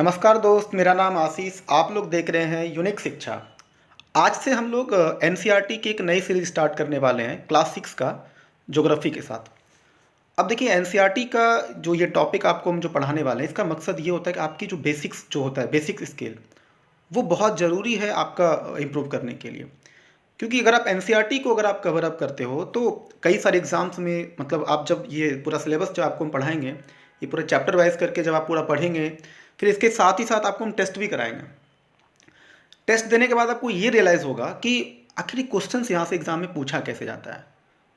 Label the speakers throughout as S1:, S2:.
S1: नमस्कार दोस्त, मेरा नाम आशीष। आप लोग देख रहे हैं यूनिक शिक्षा। आज से हम लोग एनसीईआरटी की एक नई सीरीज स्टार्ट करने वाले हैं क्लास 6 का ज्योग्राफी के साथ। अब देखिए, एनसीईआरटी का जो ये टॉपिक आपको हम जो पढ़ाने वाले हैं, इसका मकसद ये होता है कि आपकी जो बेसिक्स जो होता है, बेसिक स्किल, वो बहुत ज़रूरी है आपका इम्प्रूव करने के लिए। क्योंकि अगर आप एनसीईआरटी को अगर आप कवर अप करते हो तो कई सारे एग्जाम्स में, मतलब आप जब ये पूरा सिलेबस जो आपको हम पढ़ाएंगे, ये पूरा चैप्टर वाइज करके जब आप पूरा पढ़ेंगे, फिर इसके साथ ही साथ आपको हम टेस्ट भी कराएंगे। टेस्ट देने के बाद आपको ये रियलाइज़ होगा कि आखिर क्वेश्चन यहाँ से एग्जाम में पूछा कैसे जाता है।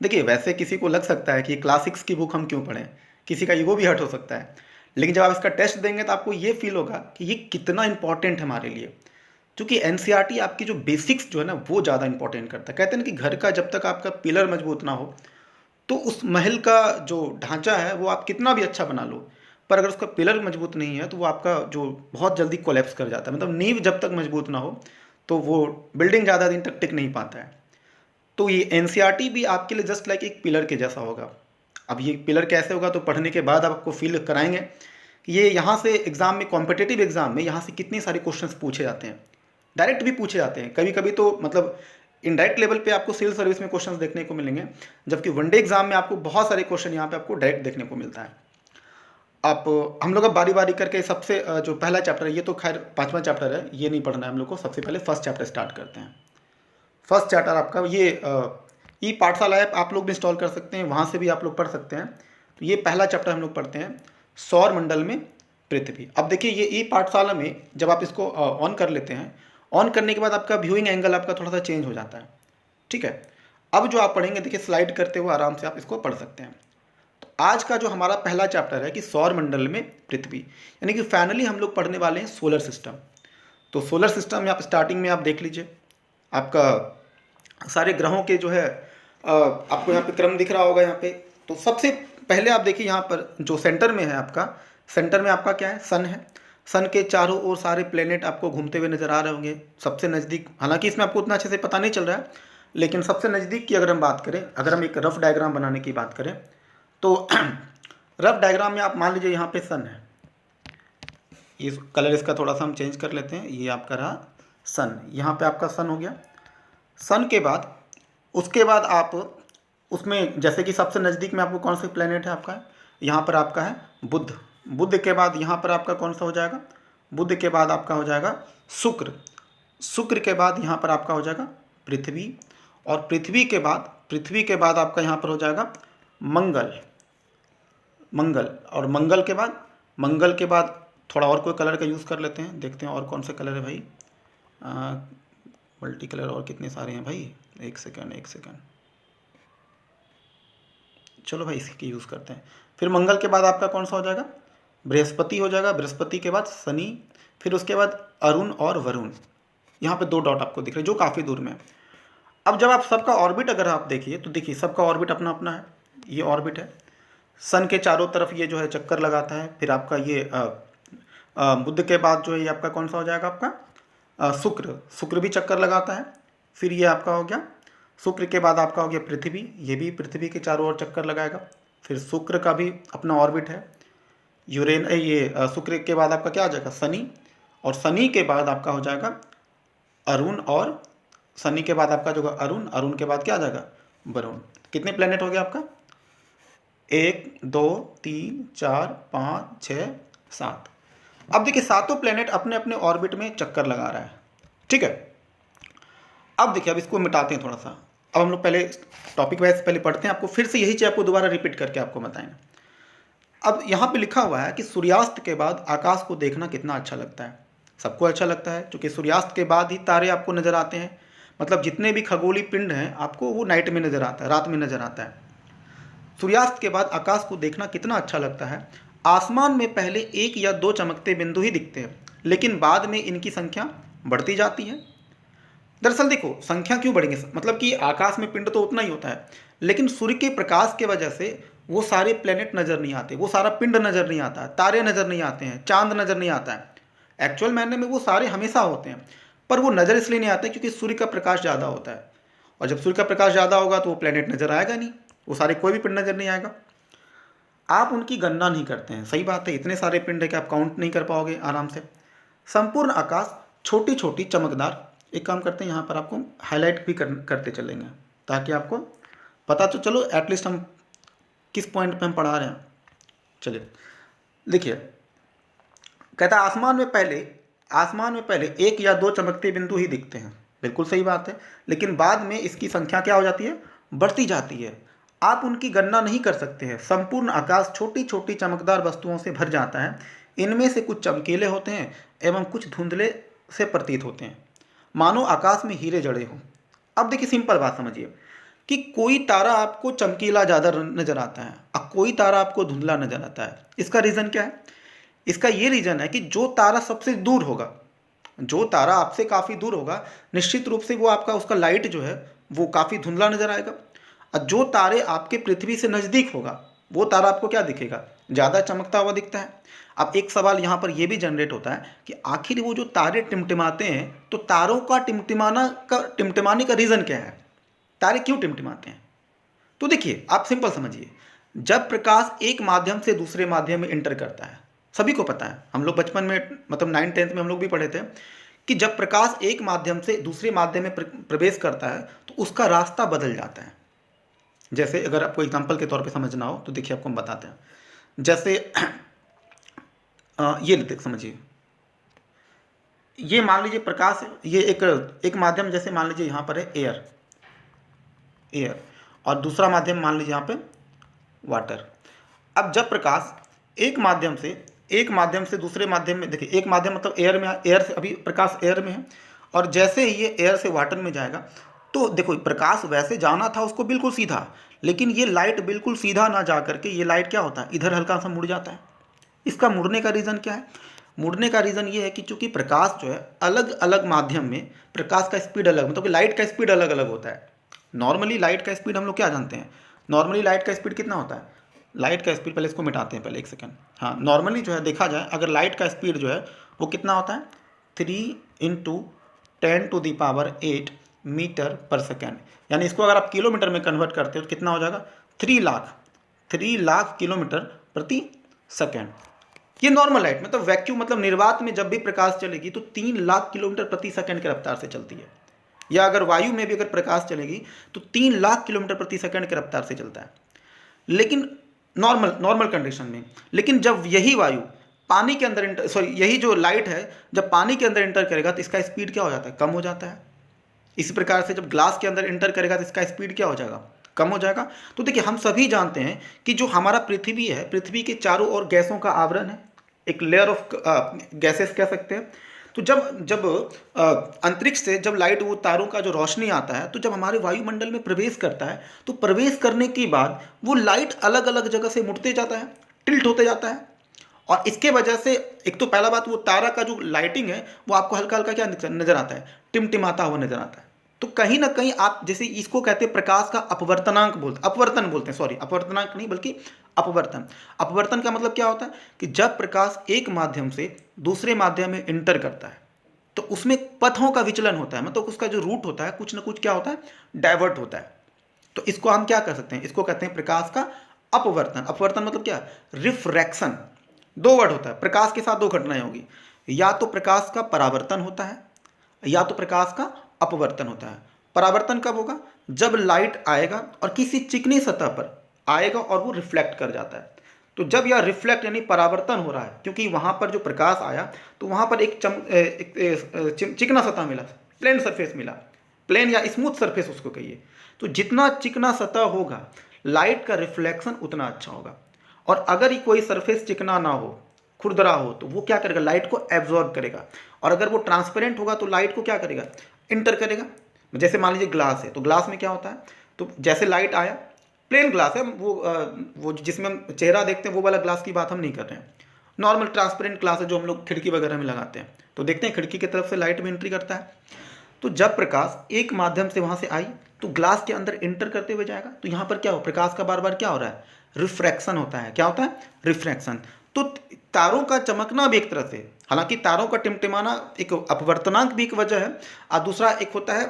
S1: देखिए, वैसे किसी को लग सकता है कि क्लास 6 की बुक हम क्यों पढ़ें, किसी का ईगो भी हर्ट हो सकता है। लेकिन जब आप इसका टेस्ट देंगे तो आपको ये फील होगा कि ये कितना इंपॉर्टेंट है हमारे लिए। क्योंकि एनसीईआरटी आपकी जो बेसिक्स जो है ना, वो ज़्यादा इंपॉर्टेंट करता है। कहते हैं ना कि घर का जब तक आपका पिलर मजबूत ना हो, तो उस महल का जो ढांचा है वो आप कितना भी अच्छा बना लो, पर अगर उसका पिलर मजबूत नहीं है तो वो आपका जो बहुत जल्दी कोलैप्स कर जाता है। मतलब नींव जब तक मजबूत ना हो तो वो बिल्डिंग ज़्यादा दिन तक टिक नहीं पाता है। तो ये एनसीईआरटी भी आपके लिए जस्ट लाइक एक पिलर के जैसा होगा। अब ये पिलर कैसे होगा, तो पढ़ने के बाद आपको फील कराएंगे कि ये यहाँ से एग्ज़ाम में, कॉम्पिटिटिव एग्ज़ाम में यहाँ से कितने सारे क्वेश्चंस पूछे जाते हैं। डायरेक्ट भी पूछे जाते हैं, कभी कभी तो मतलब इनडायरेक्ट लेवल पे आपको सिविल सर्विस में क्वेश्चंस देखने को मिलेंगे, जबकि वनडे एग्जाम में आपको बहुत सारे क्वेश्चन यहाँ पे आपको डायरेक्ट देखने को मिलता है। आप हम लोग अब बारी बारी करके सबसे जो पहला चैप्टर है, ये तो खैर 5वां चैप्टर है, ये नहीं पढ़ना है हम लोग को। सबसे पहले फर्स्ट चैप्टर स्टार्ट करते हैं। फर्स्ट चैप्टर आपका ये ई पाठशाला ऐप आप लोग भी इंस्टॉल कर सकते हैं, वहाँ से भी आप लोग पढ़ सकते हैं। तो ये पहला चैप्टर हम लोग पढ़ते हैं, सौर मंडल में पृथ्वी। अब देखिए, ये ई पाठशाला में जब आप इसको ऑन कर लेते हैं, ऑन करने के बाद आपका व्यूइंग एंगल आपका थोड़ा सा चेंज हो जाता है। ठीक है, अब जो आप पढ़ेंगे, देखिए स्लाइड करते हुए आराम से आप इसको पढ़ सकते हैं। तो आज का जो हमारा पहला चैप्टर है कि सौर मंडल में पृथ्वी, यानी कि फाइनली हम लोग पढ़ने वाले हैं सोलर सिस्टम। तो सोलर सिस्टम में आप स्टार्टिंग में आप देख लीजिए, आपका सारे ग्रहों के जो है आपको यहाँ पे क्रम दिख रहा होगा यहाँ पे। तो सबसे पहले आप देखिए, यहाँ पर जो सेंटर में है आपका, सेंटर में आपका क्या है, सन है। सन के चारों ओर सारे प्लेनेट आपको घूमते हुए नजर आ रहे होंगे। सबसे नज़दीक, हालांकि इसमें आपको उतना अच्छे से पता नहीं चल रहा है, लेकिन सबसे नज़दीक की अगर हम बात करें, अगर हम एक रफ डायग्राम बनाने की बात करें तो रफ डायग्राम में आप मान लीजिए यहाँ पे सन है। इस कलर इसका थोड़ा सा हम चेंज कर लेते हैं। ये आपका रहा सन, यहाँ पे आपका सन हो गया। सन के बाद, उसके बाद आप उसमें जैसे कि सबसे नज़दीक में आपको कौन सा प्लेनेट है आपका, यहाँ पर आपका है बुध। बुध के बाद यहाँ पर आपका कौन सा हो जाएगा, बुध के बाद आपका हो जाएगा शुक्र। शुक्र के बाद यहाँ पर आपका हो जाएगा पृथ्वी, और पृथ्वी के बाद आपका यहाँ पर हो जाएगा मंगल। मंगल, और मंगल के बाद थोड़ा और कोई कलर का यूज़ कर लेते हैं, देखते हैं और कौन से कलर है भाई। मल्टी कलर और कितने सारे हैं भाई, एक सेकंड, चलो भाई इसी की यूज़ करते हैं। फिर मंगल के बाद आपका कौन सा हो जाएगा, बृहस्पति हो जाएगा। बृहस्पति के बाद शनि, फिर उसके बाद अरुण और वरुण। यहाँ पे 2 डॉट आपको दिख रहे हैं जो काफ़ी दूर में है। अब जब आप सबका ऑर्बिट अगर आप देखिए, तो देखिए सबका ऑर्बिट अपना अपना है। ये ऑर्बिट है, सन के चारों तरफ ये जो है चक्कर लगाता है। फिर आपका ये बुध के बाद जो है ये आपका कौन सा हो जाएगा, आपका शुक्र भी चक्कर लगाता है। फिर ये आपका हो गया, शुक्र के बाद आपका हो गया पृथ्वी, ये भी पृथ्वी के चारों ओर चक्कर लगाएगा। फिर शुक्र का भी अपना ऑर्बिट है। शुक्र के बाद आपका क्या आ जाएगा, शनि, और शनि के बाद आपका हो जाएगा अरुण, और शनि के बाद आपका जो अरुण, अरुण के बाद क्या आ जाएगा, वरुण। कितने प्लेनेट हो गया आपका, 1 2 3 4 5 6 7। अब देखिए सातों प्लेनेट अपने अपने ऑर्बिट में चक्कर लगा रहा है। ठीक है, अब देखिए, अब इसको मिटाते हैं थोड़ा सा। अब हम लोग पहले टॉपिक वाइज पहले पढ़ते हैं, आपको फिर से यही चीज़ आपको दोबारा रिपीट करके आपको बताएंगे। अब यहाँ पे लिखा हुआ है कि सूर्यास्त के बाद आकाश को देखना कितना अच्छा लगता है। सबको अच्छा लगता है, क्योंकि सूर्यास्त के बाद ही तारे आपको नज़र आते हैं। मतलब जितने भी खगोलीय पिंड हैं आपको वो नाइट में नज़र आता है, रात में नज़र आता है। सूर्यास्त के बाद आकाश को देखना कितना अच्छा लगता है। आसमान में पहले 1 या 2 चमकते बिंदु ही दिखते हैं, लेकिन बाद में इनकी संख्या बढ़ती जाती है। दरअसल देखो, संख्या क्यों बढ़ेंगे, मतलब कि आकाश में पिंड तो उतना ही होता है, लेकिन सूर्य के प्रकाश की वजह से वो सारे प्लेनेट नज़र नहीं आते, वो सारा पिंड नज़र नहीं आता, तारे नज़र नहीं आते हैं, चांद नज़र नहीं आता है। एक्चुअल मायने में वो सारे हमेशा होते हैं, पर वो नज़र इसलिए नहीं आते क्योंकि सूर्य का प्रकाश ज़्यादा होता है। और जब सूर्य का प्रकाश ज़्यादा होगा तो वो प्लेनेट नज़र आएगा नहीं, वो सारे कोई भी पिंड नज़र नहीं आएगा। आप उनकी गणना नहीं करते हैं। सही बात है, इतने सारे पिंड है कि आप काउंट नहीं कर पाओगे आराम से। संपूर्ण आकाश छोटी छोटी चमकदार, एक काम करते हैं यहाँ पर आपको हाईलाइट भी करते चलेंगे ताकि आपको पता तो चलो एटलीस्ट हम किस पॉइंट पे हम पढ़ा रहे हैं। चलिए देखिए, कहता है आसमान में पहले एक या दो चमकते बिंदु ही दिखते हैं। बिल्कुल सही बात है, लेकिन बाद में इसकी संख्या क्या हो जाती है, बढ़ती जाती है। आप उनकी गणना नहीं कर सकते हैं। संपूर्ण आकाश छोटी छोटी चमकदार वस्तुओं से भर जाता है। इनमें से कुछ चमकीले होते हैं एवं कुछ धुंधले से प्रतीत होते हैं, मानो आकाश में हीरे जड़े हों। अब देखिए सिंपल बात समझिए कि कोई तारा आपको चमकीला ज़्यादा नजर आता है और कोई तारा आपको धुंधला नजर आता है। इसका रीज़न क्या है? इसका ये रीज़न है कि जो तारा सबसे दूर होगा, जो तारा आपसे काफ़ी दूर होगा, निश्चित रूप से वो आपका उसका लाइट जो है वो काफ़ी धुंधला नजर आएगा। और जो तारे आपके पृथ्वी से नज़दीक होगा वो तारा आपको क्या दिखेगा, ज़्यादा चमकता हुआ दिखता है। अब एक सवाल यहाँ पर यह भी जनरेट होता है कि आखिर वो जो तारे टिमटिमाते हैं, तो तारों का टिमटिमाने का रीज़न क्या है? तारे क्यों टिमटिमाते हैं? तो देखिए आप सिंपल समझिए, जब प्रकाश एक माध्यम से दूसरे माध्यम में इंटर करता है, सभी को पता है, हम लोग बचपन में मतलब 9th-10th में हम लोग भी पढ़े थे कि जब प्रकाश एक माध्यम से दूसरे माध्यम में प्रवेश करता है तो उसका रास्ता बदल जाता है। जैसे अगर आपको एग्जांपल के तौर पे समझना हो तो देखिए आपको हम बताते हैं। जैसे ये देख समझिए, ये मान लीजिए प्रकाश, ये एक माध्यम, जैसे मान लीजिए यहाँ पर है एयर और दूसरा माध्यम मान लीजिए यहाँ पे वाटर। अब जब प्रकाश एक माध्यम से दूसरे माध्यम में, देखिए एक माध्यम मतलब एयर में, एयर से अभी प्रकाश एयर में है और जैसे ही ये एयर से वाटर में जाएगा तो देखो प्रकाश वैसे जाना था उसको बिल्कुल सीधा, लेकिन ये लाइट बिल्कुल सीधा ना जा करके ये लाइट क्या होता है, इधर हल्का सा मुड़ जाता है। इसका मुड़ने का रीज़न क्या है? मुड़ने का रीज़न ये है कि चूंकि प्रकाश जो है अलग अलग माध्यम में प्रकाश का स्पीड अलग, मतलब कि लाइट का स्पीड अलग अलग होता है। नॉर्मली लाइट का स्पीड हम लोग क्या जानते हैं, नॉर्मली लाइट का स्पीड कितना होता है? लाइट का स्पीड, पहले इसको मिटाते हैं, पहले एक सेकंड। हाँ, नॉर्मली जो है देखा जाए अगर लाइट का स्पीड जो है वो कितना होता है, 3 × 10⁸ मीटर पर सेकेंड। यानी इसको अगर आप किलोमीटर में कन्वर्ट करते हो तो कितना हो जाएगा, 3 लाख किलोमीटर प्रति सेकेंड। ये नॉर्मल लाइट मतलब वैक्यूम, मतलब निर्वात में जब भी प्रकाश चलेगी तो 3 लाख किलोमीटर प्रति सेकेंड की रफ्तार से चलती है। या अगर वायु में भी अगर प्रकाश चलेगी तो 3 लाख किलोमीटर प्रति सेकेंड की रफ्तार से चलता है, लेकिन नॉर्मल कंडीशन में। लेकिन जब यही वायु पानी के अंदर यही जो लाइट है जब पानी के अंदर इंटर करेगा तो इसका स्पीड क्या हो जाता है, कम हो जाता है। इसी प्रकार से जब ग्लास के अंदर इंटर करेगा तो इसका स्पीड क्या हो जाएगा, कम हो जाएगा। तो देखिए हम सभी जानते हैं कि जो हमारा पृथ्वी है, पृथ्वी के चारों ओर गैसों का आवरण है, एक लेयर ऑफ गैसेस कह सकते हैं। तो जब अंतरिक्ष से जब लाइट, वो तारों का जो रोशनी आता है, तो जब हमारे वायुमंडल में प्रवेश करता है तो प्रवेश करने के बाद वो लाइट अलग अलग जगह से मुड़ते जाता है, टिल्ट होते जाता है। और इसके वजह से एक तो पहला बात, वो तारा का जो लाइटिंग है वो आपको हल्का हल्का क्या नजर आता है, टिमटिमाता हुआ नजर आता है। तो कहीं ना कहीं आप, जैसे इसको कहते हैं प्रकाश का अपवर्तनांक अपवर्तन बोलते हैं, सॉरी अपवर्तनांक नहीं बल्कि अपवर्तन। अपवर्तन का मतलब क्या होता है कि जब प्रकाश एक माध्यम से दूसरे माध्यम में इंटर करता है तो उसमें पथों का विचलन होता है, मतलब उसका जो रूट होता है कुछ ना कुछ क्या होता है, डाइवर्ट होता है। तो इसको हम क्या कर सकते हैं, इसको कहते हैं प्रकाश का अपवर्तन। अपवर्तन मतलब क्या, रिफ्रैक्शन। दो वर्ड होता है, प्रकाश के साथ दो घटनाएं होगी, या तो प्रकाश का परावर्तन होता है या तो प्रकाश का अपवर्तन होता है। परावर्तन कब होगा, जब लाइट आएगा और किसी चिकनी सतह पर आएगा और वो रिफ्लेक्ट कर जाता है। तो जब यह रिफ्लेक्ट यानी परावर्तन हो रहा है, क्योंकि वहां पर जो प्रकाश आया तो वहां पर एक चिकना सतह मिला, प्लेन सरफेस मिला, प्लेन या स्मूथ सरफेस उसको कहिए। तो जितना चिकना सतह होगा लाइट का रिफ्लेक्शन उतना अच्छा होगा। और अगर ही कोई सरफेस चिकना ना हो, खुरदरा हो, तो वो क्या करेगा, लाइट को एब्जॉर्ब करेगा। और अगर वो ट्रांसपेरेंट होगा तो लाइट को क्या करेगा, इंटर करेगा। जैसे मान लीजिए ग्लास है, तो ग्लास में क्या होता है, तो जैसे लाइट आया, प्लेन ग्लास है वो जिसमें हम चेहरा देखते हैं वो वाला ग्लास की बात हम नहीं कर रहे हैं, नॉर्मल ट्रांसपेरेंट ग्लास है जो हम लोग खिड़की वगैरह में लगाते हैं। तो देखते हैं खिड़की की तरफ से लाइट में एंट्री करता है, तो जब प्रकाश एक माध्यम से वहां से आई तो ग्लास के अंदर इंटर करते हुए जाएगा, तो यहाँ पर क्या हो, प्रकाश का बार बार क्या हो रहा है, रिफ्रैक्शन होता है। क्या होता है, रिफ्रैक्शन। तो तारों का चमकना भी एक तरह से, हालांकि तारों का टिमटिमाना एक अपवर्तनांक भी एक वजह है, और दूसरा एक होता है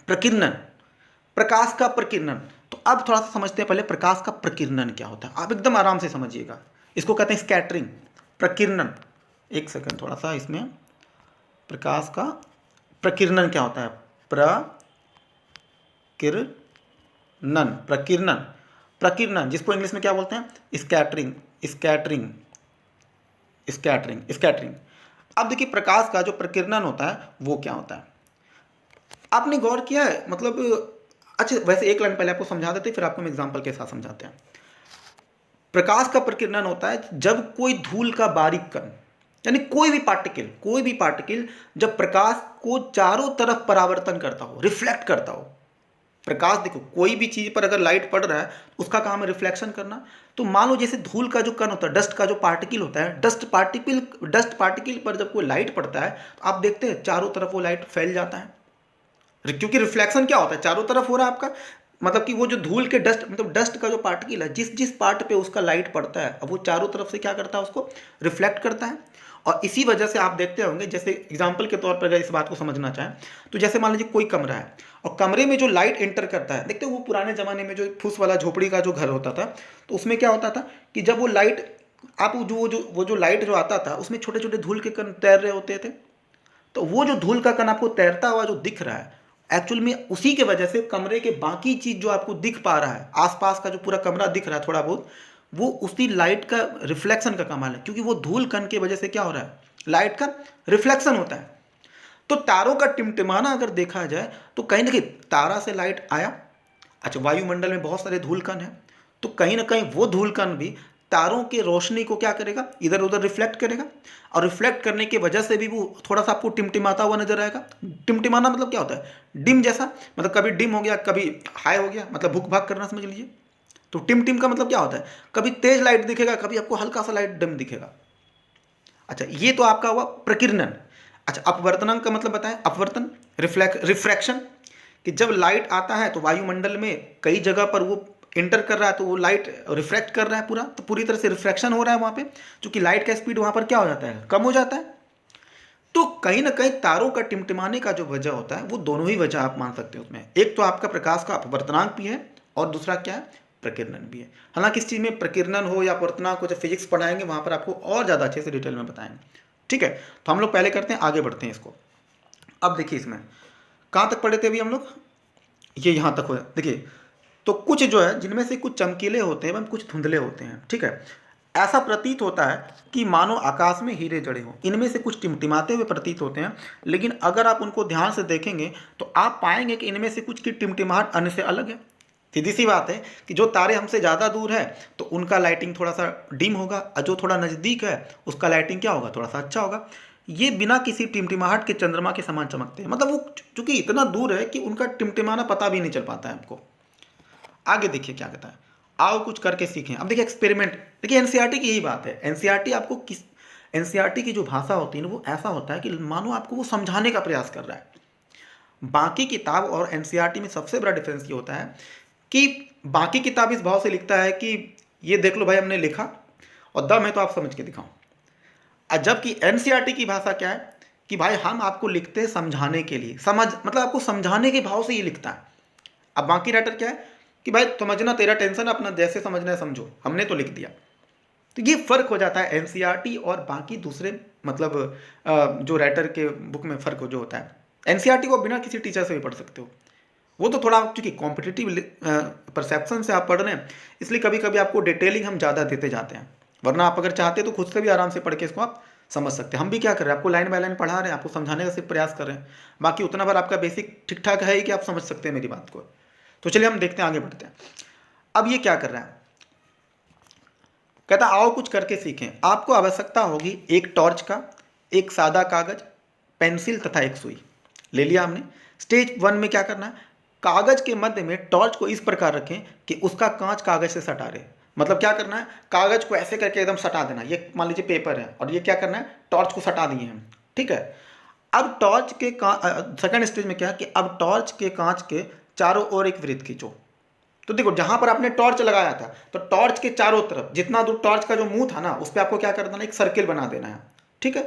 S1: प्रकीर्णन, प्रकाश का प्रकीर्णन। तो तो अब थोड़ा सा समझते हैं पहले प्रकाश का प्रकीर्णन क्या होता है। आप एकदम आराम से समझिएगा, इसको कहते हैं स्कैटरिंग, प्रकीर्णन। एक सेकंड, थोड़ा सा इसमें प्रकाश का प्रकीर्णन क्या होता है। प्रकीर्णन, प्रकीर्णन, प्रकीर्णन जिसको इंग्लिश में क्या बोलते हैं, स्कैटरिंग, स्कैटरिंग, स्कैटरिंग, स्कैटरिंग। अब देखिए प्रकाश का जो प्रकीर्णन होता है वो क्या होता है, आपने गौर किया है मतलब। अच्छा वैसे एक लाइन पहले आपको समझा देते फिर आपको हम एग्जांपल के साथ समझाते हैं। प्रकाश का प्रकीर्णन होता है जब कोई धूल का बारीक कण, यानी कोई भी पार्टिकल, कोई भी पार्टिकल जब प्रकाश को चारों तरफ परावर्तन करता हो, रिफ्लेक्ट करता हो। प्रकाश देखो कोई भी चीज पर अगर लाइट पड़ रहा है उसका काम है रिफ्लेक्शन करना। तो मान लो जैसे धूल का जो कण होता है, डस्ट का जो पार्टिकल होता है, डस्ट पार्टिकल पर जब कोई लाइट पड़ता है तो आप देखते हैं चारों तरफ वो लाइट फैल जाता है, क्योंकि रिफ्लेक्शन क्या होता है, चारों तरफ हो रहा है आपका। मतलब कि वो जो धूल के डस्ट, मतलब डस्ट का जो पार्टिकल है, जिस जिस पार्ट पे उसका लाइट पड़ता है अब वो चारों तरफ से क्या करता है, उसको रिफ्लेक्ट करता है। और इसी वजह से आप देखते होंगे, जैसे एग्जांपल के तौर पर अगर इस बात को समझना चाहें तो जैसे मान लीजिए कोई कमरा है और कमरे में जो लाइट एंटर करता है, देखते हो वो पुराने ज़माने में जो फूस वाला झोपड़ी का जो घर होता था तो उसमें क्या होता था कि जब वो लाइट आप वो जो लाइट जो आता था उसमें छोटे छोटे धूल के कण तैर रहे होते थे। तो वो जो धूल का कण आपको तैरता हुआ जो दिख रहा है एक्चुअल में उसी के वजह से कमरे के बाकी चीज जो आपको दिख पा रहा है, आसपास का जो पूरा कमरा दिख रहा है थोड़ा बहुत, वो उसी लाइट का रिफ्लेक्शन का कमाल है, क्योंकि वो धूल कण की वजह से क्या हो रहा है, लाइट का रिफ्लेक्शन होता है। तो तारों का टिमटिमाना अगर देखा जाए तो कहीं ना कहीं तारा से लाइट आया, अच्छा वायुमंडल में बहुत सारे धूल कण हैं तो कहीं ना कहीं वो धूल कण भी तारों की रोशनी को क्या करेगा, इधर उधर रिफ्लेक्ट करेगा। और रिफ्लेक्ट करने की वजह से भी वो थोड़ा सा आपको टिमटिमाता हुआ नजर आएगा। टिमटिमाना मतलब क्या होता है, डिम जैसा, मतलब कभी डिम हो गया कभी हाई हो गया, मतलब भुक भाग करना समझ लीजिए। तो टिम टिम का मतलब क्या होता है, कभी तेज लाइट दिखेगा कभी आपको हल्का सा लाइट डिम दिखेगा। अच्छा ये तो आपका हुआ प्रकीर्णन। अच्छा अपवर्तन का मतलब बताएं, अपवर्तन, रिफ्रैक्शन, कि जब लाइट आता है तो वायुमंडल में कई जगह पर वो इंटर कर रहा है तो वो लाइट रिफ्रैक्ट कर रहा है पूरा, तो पूरी तरह से रिफ्रैक्शन हो रहा है वहाँ पे, क्योंकि लाइट का स्पीड वहाँ पर क्या हो जाता है, कम हो जाता है। तो कहीं ना कहीं तारों का टिमटिमाने का जो वजह होता है वो दोनों ही वजह आप मान सकते हो उसमें, एक तो आपका प्रकाश का अपवर्तनांक भी है और दूसरा क्या है, प्रकीर्णन भी है। हालांकि इस चीज़ में प्रकीर्णन हो या अपवर्तनांक हो, जब फिजिक्स पढ़ाएंगे वहाँ पर आपको और ज़्यादा अच्छे से डिटेल में बताएंगे। ठीक है, तो हम लोग पहले करते हैं, आगे बढ़ते हैं इसको। अब देखिए इसमें कहाँ तक पढ़े थे अभी हम लोग, ये यहाँ तक हो, देखिए तो कुछ जो है जिनमें से कुछ चमकीले होते हैं एवं कुछ धुंधले होते हैं। ठीक है, ऐसा प्रतीत होता है कि मानो आकाश में हीरे जड़े हों। इनमें से कुछ टिमटिमाते हुए प्रतीत होते हैं, लेकिन अगर आप उनको ध्यान से देखेंगे तो आप पाएंगे कि इनमें से कुछ की टिमटिमाहट अन्य से अलग है। सीधी सी बात है कि जो तारे हमसे ज़्यादा दूर है तो उनका लाइटिंग थोड़ा सा डिम होगा, और जो थोड़ा नज़दीक है उसका लाइटिंग क्या होगा, थोड़ा सा अच्छा होगा। ये बिना किसी टिमटिमाहट के चंद्रमा के समान चमकते हैं, मतलब वो चूंकि इतना दूर है कि उनका टिमटिमाना पता भी नहीं चल पाता है आपको। आगे देखिए क्या कहता है, आओ कुछ करके सीखें। अब देखिए एक्सपेरिमेंट, देखिए एनसीईआरटी की यही बात है। एनसीईआरटी आपको किस, एनसीईआरटी की जो भाषा होती है ना वो ऐसा होता है कि मानो आपको वो समझाने का प्रयास कर रहा है। बाकी किताब और एनसीईआरटी में सबसे बड़ा डिफरेंस ये होता है कि बाकी किताब इस भाव से लिखता है कि ये देख लो भाई हमने लिखा और दम है तो आप समझ के दिखाओ। और जबकि एनसीईआरटी की भाषा क्या है कि भाई हम आपको लिखते हैं समझाने के लिए, समझ मतलब आपको समझाने के भाव से ये लिखता है। अब बाकी राइटर क्या है कि भाई समझना तेरा टेंशन, अपना जैसे समझना है समझो, हमने तो लिख दिया। तो ये फर्क हो जाता है एनसीईआरटी और बाकी दूसरे मतलब जो राइटर के बुक में फर्क हो जो होता है। एनसीईआरटी को बिना किसी टीचर से भी पढ़ सकते हो, वो तो थोड़ा चूंकि कॉम्पिटिटिव परसेप्शन से आप पढ़ रहे हैं इसलिए कभी कभी आपको डिटेलिंग हम ज़्यादा देते जाते हैं, वरना आप अगर चाहते तो खुद से भी आराम से पढ़ के इसको आप समझ सकते हैं। हम भी क्या कर रहे हैं, आपको लाइन बाय लाइन पढ़ा रहे हैं, आपको समझाने का सिर्फ प्रयास कर रहे हैं, बाकी उतना बार आपका बेसिक ठीक ठाक है ही कि आप समझ सकते हैं मेरी बात को। तो चलिए हम देखते हैं, आगे बढ़ते हैं। अब ये क्या कर रहा है, कहता आओ कुछ करके सीखें। आपको आवश्यकता होगी एक टॉर्च का, एक सादा कागज, पेंसिल तथा एक सुई। ले लिया हमने। स्टेज 1 में क्या करना है, कागज के मध्य में टॉर्च को इस प्रकार रखें कि उसका कांच कागज से सटा रहे। मतलब क्या करना है, कागज को ऐसे करके एकदम सटा देना। ये मान लीजिए पेपर है और ये क्या करना है, टॉर्च को सटा दिए हम। ठीक है, अब टॉर्च के सेकंड स्टेज में क्या है कि अब टॉर्च के कांच के चारों ओर एक वृत्त खींचो। तो देखो जहां पर आपने टॉर्च लगाया था तो टॉर्च के चारों तरफ जितना दूर टॉर्च का जो मुंह था ना उस पर आपको क्या कर देना, एक सर्किल बना देना है। ठीक है,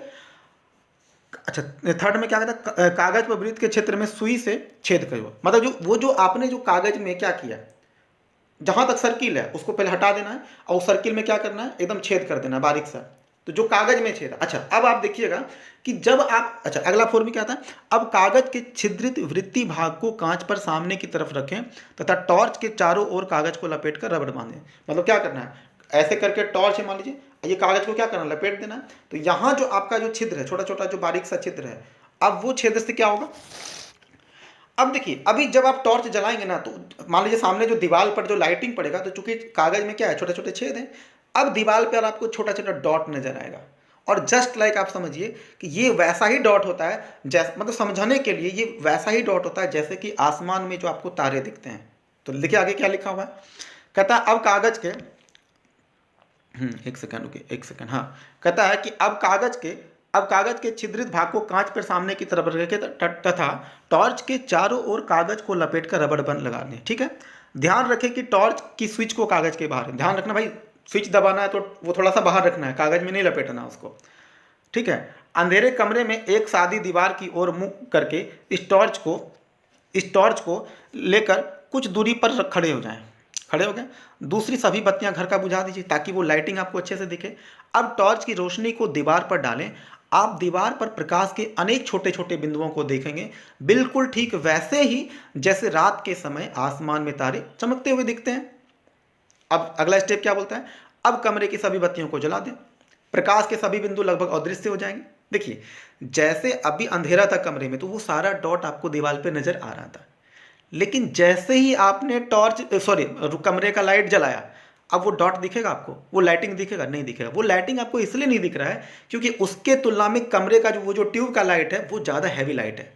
S1: अच्छा थर्ड में क्या कहता है, कागज पर वृत्त के क्षेत्र में सुई से छेद करो। मतलब जो आपने जो कागज में क्या किया, जहाँ तक सर्किल है उसको पहले हटा देना है और सर्किल में क्या करना है, एकदम छेद कर देना है बारीक सा, तो जो कागज में छेद। अच्छा अब आप देखिएगा कि जब आप, अच्छा अगला फॉर्म क्या आता है, अब कागज के छिद्रित वृत्तीय भाग को कांच पर सामने की तरफ रखें तथा टॉर्च के चारों ओर कागज को लपेट कर रबड़ बांधें। मतलब क्या करना है, ऐसे करके टॉर्च है मान लीजिए, ये कागज को क्या करना है, लपेट देना है। तो यहाँ जो आपका जो छिद्र है, छोटा छोटा जो बारीक सा छिद्र है, अब वो छिद्र से क्या होगा, अब देखिए अभी जब आप टॉर्च जलाएंगे ना, तो मान लीजिए सामने जो दीवार पर जो लाइटिंग पड़ेगा, तो चूंकि कागज में क्या है, छोटे छोटे छेद हैं, अब दीवार पर आपको छोटा छोटा डॉट नजर आएगा। और जस्ट लाइक आप समझिए कि ये वैसा ही डॉट होता है, जैसे मतलब समझाने के लिए ये वैसा ही डॉट होता है जैसे कि आसमान में जो आपको तारे दिखते हैं। तो देखिए आगे क्या लिखा हुआ है, कहता है अब कागज के, एक सेकंड रुकिए, एक सेकंड, हाँ, कहता है कि अब कागज के छिद्रित भाग को कांच पर सामने की तरफ रखे तथा टॉर्च के चारों ओर कागज को लपेट कर रबड़ बंद लगा दें। ठीक है, ध्यान रखें कि टॉर्च की स्विच को कागज के बाहर, ध्यान रखना भाई, स्विच दबाना है तो वो थोड़ा सा बाहर रखना है, कागज में नहीं लपेटना उसको। ठीक है, अंधेरे कमरे में एक सादी दीवार की ओर मुंह करके इस टॉर्च को लेकर कुछ दूरी पर खड़े हो जाएं। खड़े हो गए, दूसरी सभी बत्तियां घर का बुझा दीजिए ताकि वो लाइटिंग आपको अच्छे से दिखे। अब टॉर्च की रोशनी को दीवार पर डालें, आप दीवार पर प्रकाश के अनेक छोटे छोटे बिंदुओं को देखेंगे, बिल्कुल ठीक वैसे ही जैसे रात के समय आसमान में तारे चमकते हुए दिखते हैं। अब अगला स्टेप क्या बोलता है, अब कमरे की सभी बत्तियों को जला दें, प्रकाश के सभी बिंदु लगभग अदृश्य हो जाएंगे। देखिए जैसे अभी अंधेरा था कमरे में, तो वो सारा डॉट आपको दीवार पे नजर आ रहा था, लेकिन जैसे ही आपने कमरे का लाइट जलाया, अब वो डॉट दिखेगा आपको, वो लाइटिंग दिखेगा, नहीं दिखेगा। वो लाइटिंग आपको इसलिए नहीं दिख रहा है क्योंकि उसके तुलना में कमरे का जो ट्यूब का लाइट है वो ज़्यादा हैवी लाइट है।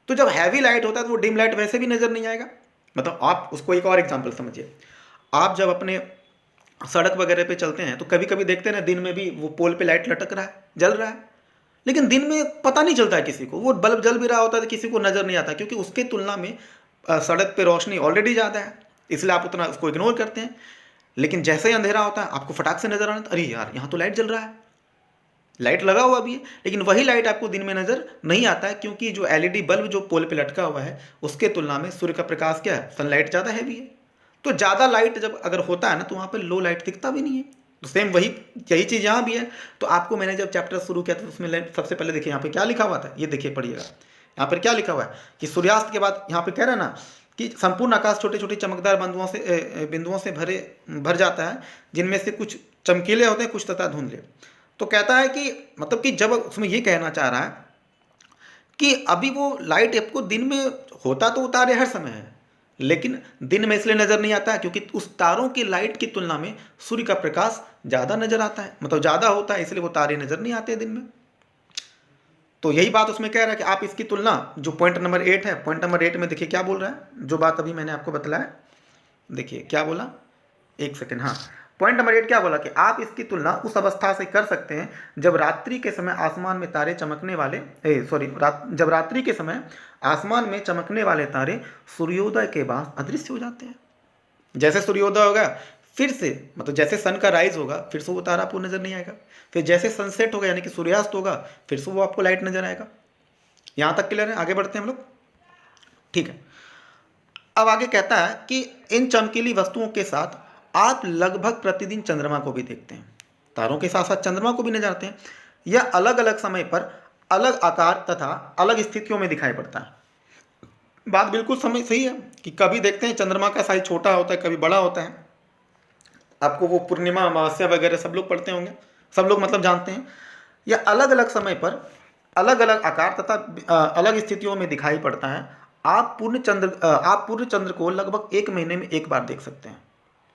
S1: तो जब हैवी लाइट होता है तो वो डिम लाइट वैसे भी नजर नहीं आएगा। मतलब आप उसको एक और एग्जाम्पल समझिए, आप जब अपने सड़क वगैरह पे चलते हैं तो कभी कभी देखते हैं ना, दिन में भी वो पोल पे लाइट लटक रहा है, जल रहा है, लेकिन दिन में पता नहीं चलता है किसी को, वो बल्ब जल भी रहा होता है तो किसी को नजर नहीं आता, क्योंकि उसके तुलना में सड़क पे रोशनी ऑलरेडी ज़्यादा है, इसलिए आप उतना उसको इग्नोर करते हैं। लेकिन जैसे ही अंधेरा होता है आपको फटाक से नजर आना, अरे यार यहाँ तो लाइट जल रहा है, लाइट लगा हुआ भी है, लेकिन वही लाइट आपको दिन में नजर नहीं आता है, क्योंकि जो एलईडी बल्ब जो पोल पे लटका हुआ है उसके तुलना में सूर्य का प्रकाश क्या है, सनलाइट ज़्यादा हैवी है। तो ज़्यादा लाइट जब अगर होता है ना, तो वहाँ पर लो लाइट दिखता भी नहीं है। तो सेम यही चीज़ यहाँ भी है। तो आपको मैंने जब चैप्टर शुरू किया था उसमें सबसे पहले देखिए यहाँ पे क्या लिखा हुआ था, ये देखिए पढ़िएगा, यहाँ पर क्या लिखा हुआ है कि सूर्यास्त के बाद यहाँ पे कह रहा है ना कि संपूर्ण आकाश छोटे छोटे चमकदार बिंदुओं से भर जाता है, जिनमें से कुछ चमकीले होते हैं, कुछ तथा धुंधले। तो कहता है कि मतलब कि जब उसमें ये कहना चाह रहा है कि अभी वो लाइट आपको दिन में होता तो तारे हर समय है, लेकिन दिन में इसलिए नजर नहीं आता है क्योंकि उस तारों की लाइट की तुलना में सूर्य का प्रकाश ज़्यादा नजर आता है, मतलब ज़्यादा होता है, इसलिए वो तारे नजर नहीं आते दिन में। तो यही बात उसमें कह रहा है कि आप इसकी तुलना, जो पॉइंट नंबर 8 है, पॉइंट नंबर 8 में देखिए क्या बोल रहा है, जो बात अभी मैंने आपको बतलाया, देखिए क्या बोला, एक सेकेंड, हाँ, पॉइंट नंबर 8 क्या बोला कि आप इसकी तुलना उस अवस्था से कर सकते हैं जब रात्रि के समय आसमान में तारे चमकने वाले जब रात्रि के समय आसमान में चमकने वाले तारे सूर्योदय के बाद अदृश्य हो जाते हैं। जैसे सूर्योदय होगा फिर से, मतलब जैसे सन का राइज होगा फिर से वो तारा आपको नजर नहीं आएगा, फिर जैसे सनसेट होगा यानी कि सूर्यास्त होगा फिर से वो आपको लाइट नजर आएगा। यहाँ तक क्लियर है, आगे बढ़ते हैं हम लोग। ठीक है, अब आगे कहता है कि इन चमकीली वस्तुओं के साथ आप लगभग प्रतिदिन चंद्रमा को भी देखते हैं, तारों के साथ साथ चंद्रमा को भी नजर आते हैं। यह अलग अलग समय पर अलग आकार तथा अलग स्थितियों में दिखाई पड़ता है। बात बिल्कुल समय सही है कि कभी देखते हैं चंद्रमा का साइज छोटा होता है, कभी बड़ा होता है। आपको वो पूर्णिमा अमावस्या वगैरह सब लोग पढ़ते होंगे, सब लोग मतलब जानते हैं। यह अलग अलग समय पर अलग अलग आकार तथा अलग स्थितियों में दिखाई पड़ता है। आप पूर्ण चंद्र को लगभग 1 महीने में एक बार देख सकते हैं।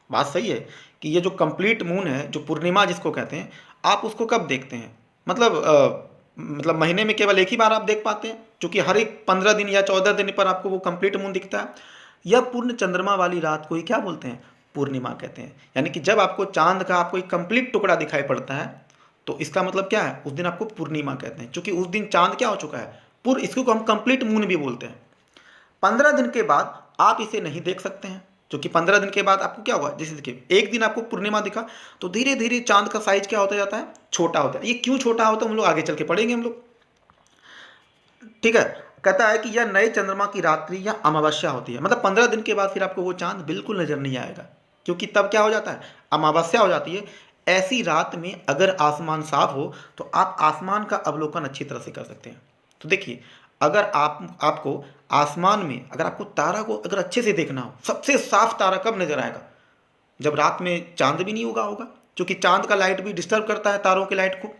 S1: बात सही है कि ये जो कंप्लीट मून है, जो पूर्णिमा जिसको कहते हैं, आप उसको कब देखते हैं, मतलब महीने में केवल एक ही बार आप देख पाते हैं, क्योंकि हर एक 15 दिन या 14 दिन पर आपको वो कंप्लीट मून दिखता है। यह पूर्ण चंद्रमा वाली रात को ही क्या बोलते हैं, पूर्णिमा कहते हैं। यानी कि जब आपको चांद का आपको एक कंप्लीट टुकड़ा दिखाई पड़ता है तो इसका मतलब क्या है, उस दिन आपको पूर्णिमा कहते हैं, क्योंकि उस दिन चांद क्या हो चुका है, इसको हम कंप्लीट मून भी बोलते हैं। 15 दिन के बाद आप इसे नहीं देख सकते हैं, क्योंकि 15 दिन के बाद आपको क्या हुआ, जैसे देखिए एक दिन आपको पूर्णिमा दिखा तो धीरे धीरे चांद का साइज क्या होता जाता है, छोटा होता है। ये क्यों छोटा होता है हम लोग आगे चल के पढ़ेंगे हम लोग। ठीक है, कहता है कि यह नए चंद्रमा की रात्रि या अमावस्या होती है, मतलब 15 दिन के बाद फिर आपको वो चांद बिल्कुल नजर नहीं आएगा, क्योंकि तब क्या हो जाता है, अमावस्या हो जाती है। ऐसी रात में अगर आसमान साफ हो तो आप आसमान का अवलोकन अच्छी तरह से कर सकते हैं। तो देखिए, अगर आपको आसमान में अगर आपको तारा को अगर अच्छे से देखना हो, सबसे साफ तारा कब नजर आएगा, जब रात में चांद भी नहीं उगा होगा, क्योंकि चांद का लाइट भी डिस्टर्ब करता है तारों के लाइट को।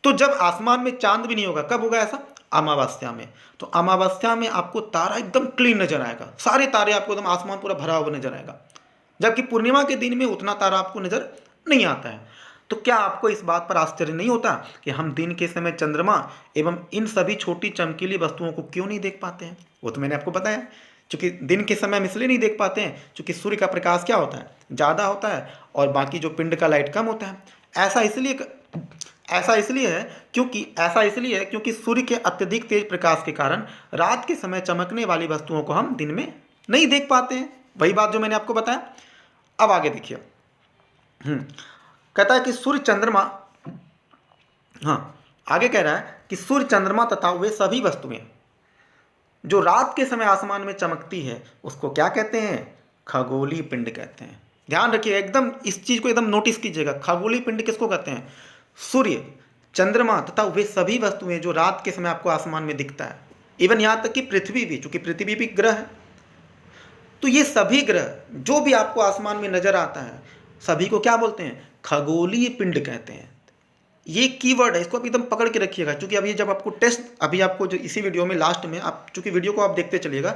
S1: तो जब आसमान में चांद भी नहीं होगा, कब होगा ऐसा, अमावस्या में। तो अमावस्या में आपको तारा एकदम क्लीन नजर आएगा, सारे तारे आपको एकदम आसमान पूरा भरा हुआ नजर आएगा, जबकि पूर्णिमा के दिन में उतना तारा आपको नजर नहीं आता है। तो क्या आपको इस बात पर आश्चर्य नहीं होता कि हम दिन के समय चंद्रमा एवं इन सभी छोटी चमकीली वस्तुओं को क्यों नहीं देख पाते हैं? वो तो मैंने आपको बताया, क्योंकि दिन के समय हम इसलिए नहीं देख पाते हैं क्योंकि सूर्य का प्रकाश क्या होता है, ज़्यादा होता है, और बाकी जो पिंड का लाइट कम होता है। ऐसा इसलिए है क्योंकि सूर्य के अत्यधिक तेज प्रकाश के कारण रात के समय चमकने वाली वस्तुओं को हम दिन में नहीं देख पाते हैं। वही बात जो मैंने आपको बताया। अब आगे देखिए, कहता है कि सूर्य चंद्रमा, हाँ, आगे कह रहा है कि सूर्य चंद्रमा तथा वे सभी वस्तुएं जो रात के समय आसमान में चमकती है उसको क्या कहते हैं, खगोलीय पिंड कहते हैं। ध्यान रखिए, एकदम इस चीज को एकदम नोटिस कीजिएगा, खगोलीय पिंड किसको कहते हैं, सूर्य, चंद्रमा तथा वे सभी वस्तुएं जो रात के समय आपको आसमान में दिखता है, इवन यहां तक कि पृथ्वी भी, चूंकि पृथ्वी भी ग्रह है। तो ये सभी ग्रह जो भी आपको आसमान में नजर आता है, सभी को क्या बोलते हैं, खगोलीय पिंड कहते हैं। ये कीवर्ड है, इसको आप एकदम पकड़ के रखिएगा, क्योंकि अभी जब आपको टेस्ट, अभी आपको जो इसी वीडियो में लास्ट में, आप चूंकि वीडियो को आप देखते चलिएगा,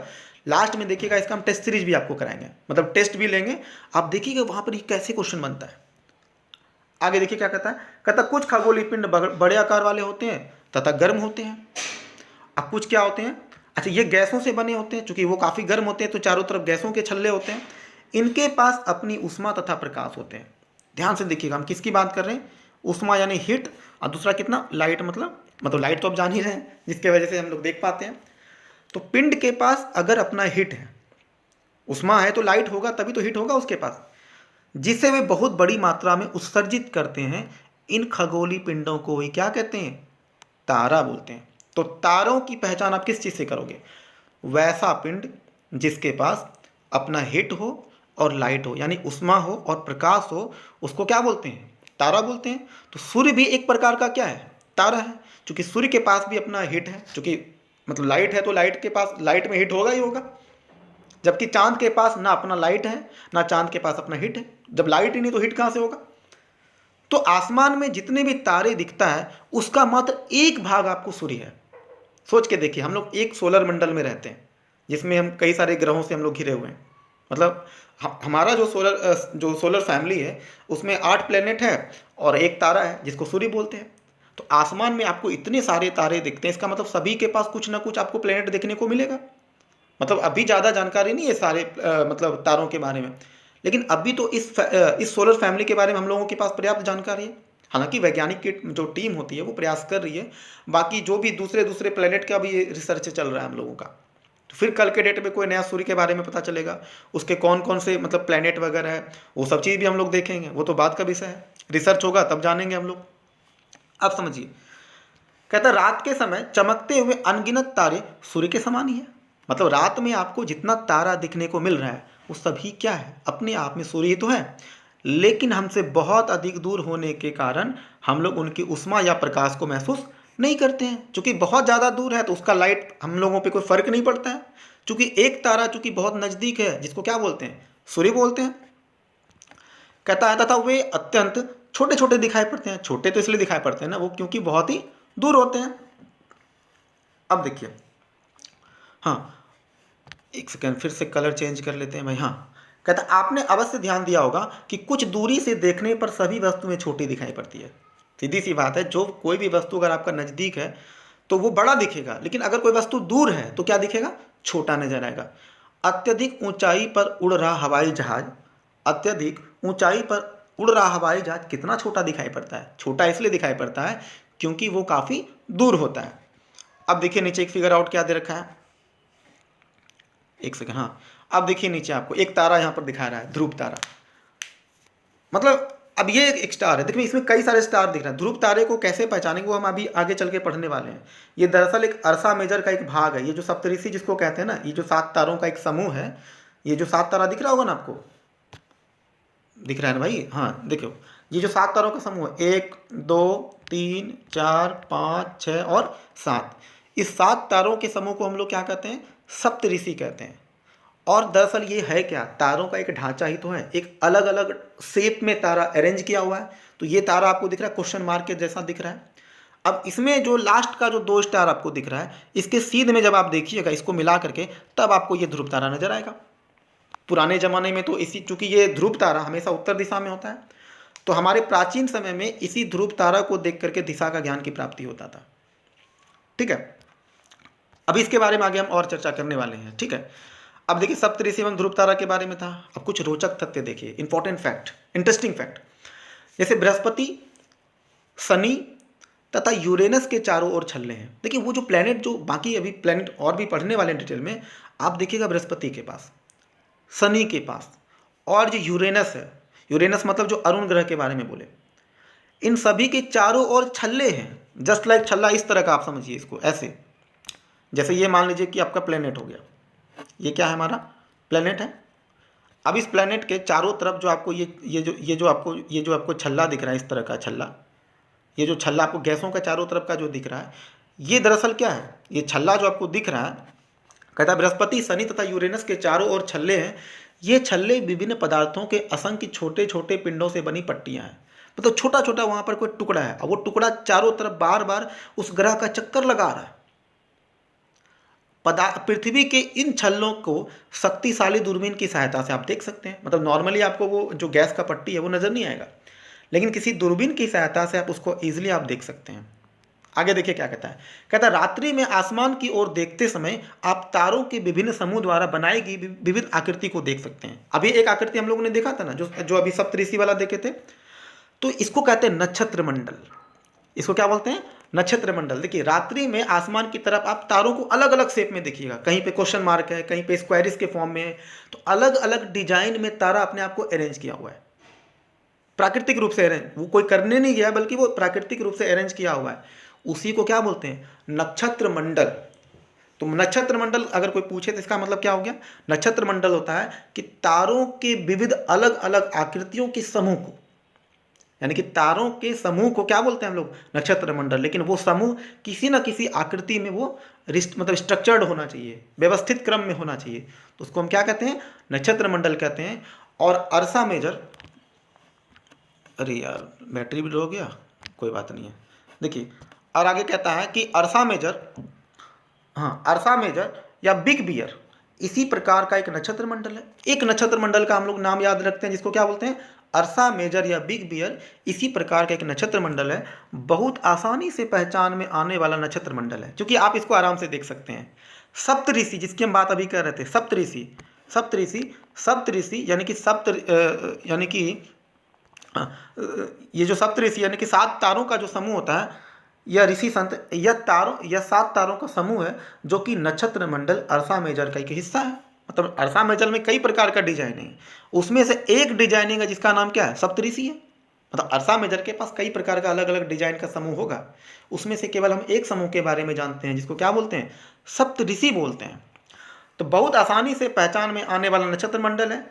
S1: लास्ट में देखिएगा इसका हम टेस्ट सीरीज भी आपको कराएंगे, मतलब टेस्ट भी लेंगे, आप देखिएगा वहां पर ये कैसे क्वेश्चन बनता है। आगे देखिए क्या कहता है, कहता कुछ खगोलीय पिंड बड़े आकार वाले होते हैं तथा गर्म होते हैं। अब कुछ क्या होते हैं, अच्छा, ये गैसों से बने होते हैं, चूंकि वो काफ़ी गर्म होते हैं तो चारों तरफ गैसों के छल्ले होते हैं। इनके पास अपनी उष्मा तथा प्रकाश होते हैं। ध्यान से देखिएगा, हम किसकी बात कर रहे हैं, उष्मा यानी हीट, और दूसरा कितना, लाइट, मतलब लाइट तो आप जान ही रहे हैं, जिसके वजह से हम लोग देख पाते हैं। तो पिंड के पास अगर अपना हीट है, उष्मा है, तो लाइट होगा, तभी तो हीट होगा उसके पास, जिसे वे बहुत बड़ी मात्रा में उत्सर्जित करते हैं। इन खगोलीय पिंडों को ही क्या कहते हैं, तारा बोलते हैं। तो तारों की पहचान आप किस चीज से करोगे, वैसा पिंड जिसके पास अपना हीट हो और लाइट हो, यानी उष्मा हो और प्रकाश हो, उसको क्या बोलते हैं, तारा बोलते हैं। तो सूर्य भी एक प्रकार का क्या है, तारा है, क्योंकि सूर्य के पास भी अपना हीट है, क्योंकि मतलब लाइट है, तो लाइट के पास, लाइट में हीट होगा ही होगा, जबकि चांद के पास ना अपना लाइट है ना चांद के पास अपना हीट है। जब लाइट ही नहीं तो हीट कहां से होगा। तो आसमान में जितने भी तारे दिखता है उसका मात्र एक भाग आपको सूर्य है। सोच के देखिए, हम लोग एक सोलर मंडल में रहते हैं जिसमें हम कई सारे ग्रहों से हम लोग घिरे हुए हैं, मतलब हमारा जो सोलर फैमिली है उसमें 8 प्लेनेट है और एक तारा है जिसको सूर्य बोलते हैं। तो आसमान में आपको इतने सारे तारे दिखते हैं, इसका मतलब सभी के पास कुछ ना कुछ आपको प्लेनेट देखने को मिलेगा। मतलब अभी ज़्यादा जानकारी नहीं है सारे मतलब तारों के बारे में, लेकिन अभी तो इस सोलर फैमिली के बारे में हम लोगों के पास पर्याप्त जानकारी है। हालांकि वैज्ञानिक की जो टीम होती है वो प्रयास कर रही है, बाकी जो भी दूसरे दूसरे प्लेनेट का भी रिसर्च चल रहा है हम लोगों का। तो फिर कल के डेट में कोई नया सूर्य के बारे में पता चलेगा, उसके कौन कौन से मतलब प्लेनेट वगैरह है, वो सब चीज़ भी हम लोग देखेंगे, वो तो बात का विषय है, रिसर्च होगा तब जानेंगे हम लोग। अब समझिए, कहता रात के समय चमकते हुए अनगिनत तारे सूर्य के समान ही है। मतलब रात में आपको जितना तारा दिखने को मिल रहा है वो सभी क्या है, अपने आप में सूर्य ही तो है, लेकिन हमसे बहुत अधिक दूर होने के कारण हम लोग उनकी उष्मा या प्रकाश को महसूस नहीं करते हैं। चूंकि बहुत ज़्यादा दूर है तो उसका लाइट हम लोगों पे कोई फर्क नहीं पड़ता है। चूंकि एक तारा चूंकि बहुत नज़दीक है, जिसको क्या बोलते हैं, सूर्य बोलते हैं। कहता है तथा वे अत्यंत छोटे छोटे दिखाई पड़ते हैं। छोटे तो इसलिए दिखाई पड़ते हैं ना वो, क्योंकि बहुत ही दूर होते हैं। अब देखिए, हाँ, एक सेकेंड, फिर से कलर चेंज कर लेते हैं भाई। हाँ, कहता आपने अवश्य ध्यान दिया होगा कि कुछ दूरी से देखने पर सभी वस्तुएं छोटी दिखाई पड़ती है। सीधी सी बात है, जो कोई भी वस्तु अगर आपका नज़दीक है तो वो बड़ा दिखेगा, लेकिन अगर कोई वस्तु दूर है तो क्या दिखेगा, छोटा नजर आएगा। अत्यधिक ऊंचाई पर उड़ रहा हवाई जहाज, अत्यधिक ऊंचाई पर उड़ रहा हवाई जहाज कितना छोटा दिखाई पड़ता है, छोटा इसलिए दिखाई पड़ता है क्योंकि वो काफ़ी दूर होता है। अब देखिए नीचे एक फिगर आउट क्या दे रखा है, एक सेकंड, हाँ, अब देखिए नीचे आपको एक तारा यहाँ पर दिखा रहा है, ध्रुव तारा। मतलब अब ये एक स्टार है, देखिए इसमें कई सारे स्टार दिख रहे हैं। ध्रुव तारे को कैसे पहचानेंगे वो हम अभी आगे चल के पढ़ने वाले हैं। ये दरअसल एक अर्सा मेजर का एक भाग है। ये जो सप्तऋषि जिसको कहते हैं ना, ये जो 7 तारों का एक समूह है। ये जो 7 तारा दिख रहा होगा ना आपको, दिख रहा है ना भाई? हाँ देखो, ये जो 7 तारों का समूह है, 1 2 3 4 5 6 और 7, इस 7 तारों के समूह को हम लोग क्या कहते हैं? सप्तऋषि कहते हैं। और दरअसल ये है क्या? तारों का एक ढांचा ही तो है, एक अलग अलग शेप में तारा अरेंज किया हुआ है। तो ये तारा आपको दिख रहा है क्वेश्चन मार्क के जैसा दिख रहा है। अब इसमें जो लास्ट का जो 2 स्टार आपको दिख रहा है, इसके सीध में जब आप देखिएगा इसको मिला करके, तब आपको ये ध्रुव तारा नजर आएगा। पुराने जमाने में तो इसी, चूंकि ये ध्रुव तारा हमेशा उत्तर दिशा में होता है, तो हमारे प्राचीन समय में इसी ध्रुव तारा को देख करके दिशा का ज्ञान की प्राप्ति होता था। ठीक है, अभी इसके बारे में आगे हम और चर्चा करने वाले हैं। ठीक है, अब देखिए सप्तऋषि एवं ध्रुव तारा के बारे में था। अब कुछ रोचक तथ्य देखिए, इंपॉर्टेंट फैक्ट, इंटरेस्टिंग फैक्ट। जैसे बृहस्पति, शनि तथा यूरेनस के चारों ओर छल्ले हैं। देखिए वो जो प्लेनेट, जो बाकी अभी प्लेनेट और भी पढ़ने वाले डिटेल में, आप देखिएगा बृहस्पति के पास, शनि के पास, और जो यूरेनस है, यूरेनस मतलब जो अरुण ग्रह के बारे में बोले, इन सभी के चारों ओर छल्ले हैं। जस्ट लाइक छल्ला, इस तरह का आप समझिए इसको ऐसे। जैसे ये मान लीजिए कि आपका प्लेनेट हो गया, ये क्या है? हमारा प्लेनेट है। अब इस प्लेनेट के चारों तरफ जो आपको ये जो आपको छल्ला दिख रहा है, इस तरह का छल्ला, ये जो छल्ला आपको गैसों का चारों तरफ का जो दिख रहा है, ये दरअसल क्या है? ये छल्ला जो आपको दिख रहा है, कहता है बृहस्पति, शनि तथा यूरेनस के चारों ओर छल्ले हैं। ये छल्ले विभिन्न पदार्थों के असंख्य छोटे छोटे पिंडों से बनी पट्टियां हैं। मतलब छोटा छोटा वहां पर कोई टुकड़ा है, और वो टुकड़ा चारों तरफ बार बार उस ग्रह का चक्कर लगा रहा है। पृथ्वी के इन छल्लों को शक्तिशाली दूरबीन की सहायता से आप देख सकते हैं। मतलब नॉर्मली आपको वो जो गैस का पट्टी है वो नजर नहीं आएगा, लेकिन किसी दूरबीन की सहायता से आप उसको इजीली आप देख सकते हैं। आगे देखिए क्या कहता है। कहता है रात्रि में आसमान की ओर देखते समय आप तारों के विभिन्न समूह द्वारा बनाई गई विविध आकृति को देख सकते हैं। अभी एक आकृति हम लोगों ने देखा था ना, जो अभी सप्तऋषि वाला देखे थे, तो इसको कहते हैं नक्षत्र मंडल। इसको क्या बोलते हैं? नक्षत्र मंडल। देखिए रात्रि में आसमान की तरफ आप तारों को अलग अलग शेप में देखिएगा, कहीं पे क्वेश्चन मार्क है, कहीं पे स्क्वायरिस के फॉर्म में है, तो अलग अलग डिजाइन में तारा अपने आप को अरेंज किया हुआ है, प्राकृतिक रूप से अरेंज। वो कोई करने नहीं गया, बल्कि वो प्राकृतिक रूप से अरेंज किया हुआ है। उसी को क्या बोलते हैं? नक्षत्र मंडल। तो नक्षत्र मंडल अगर कोई पूछे तो इसका मतलब क्या हो गया? नक्षत्र मंडल होता है कि तारों के विविध अलग अलग आकृतियों के समूह को, यानी कि तारों के समूह को क्या बोलते हैं हम लोग? नक्षत्र मंडल। लेकिन वो समूह किसी न किसी आकृति में वो मतलब स्ट्रक्चर्ड होना चाहिए, व्यवस्थित क्रम में होना चाहिए, तो उसको हम क्या कहते हैं? नक्षत्र मंडल कहते हैं। और अर्सा मेजर, अरे यार बैटरी भी लो हो गया, कोई बात नहीं है। देखिए और आगे कहता है कि अर्सा मेजर, हाँ अर्सा मेजर या बिग बियर इसी प्रकार का एक नक्षत्र मंडल है। एक नक्षत्र मंडल का हम लोग नाम याद रखते हैं जिसको क्या बोलते हैं? अर्सा मेजर या बिग बियर इसी प्रकार का एक नक्षत्र मंडल है। बहुत आसानी से पहचान में आने वाला नक्षत्र मंडल है, क्योंकि आप इसको आराम से देख सकते हैं। सप्तऋषि जिसकी हम बात अभी कर रहे थे, सप्तऋषि सप्तऋषि सप्तऋषि यानी कि यानी कि ये जो सप्तऋषि यानी कि 7 तारों का जो समूह होता है, यह ऋषि संत यह 7 तारों का समूह है, जो कि नक्षत्र मंडल अर्सा मेजर का एक हिस्सा है। मतलब अर्सा मेजर में कई प्रकार का डिजाइनिंग है, उसमें से एक डिजाइनिंग है जिसका नाम क्या है? सप्तऋषि है। मतलब अर्सा मेजर के पास कई प्रकार का अलग अलग डिजाइन का समूह होगा, उसमें से केवल हम एक समूह के बारे में जानते हैं जिसको क्या बोलते हैं? सप्तऋषि बोलते हैं। तो बहुत आसानी से पहचान में आने वाला नक्षत्र मंडल है।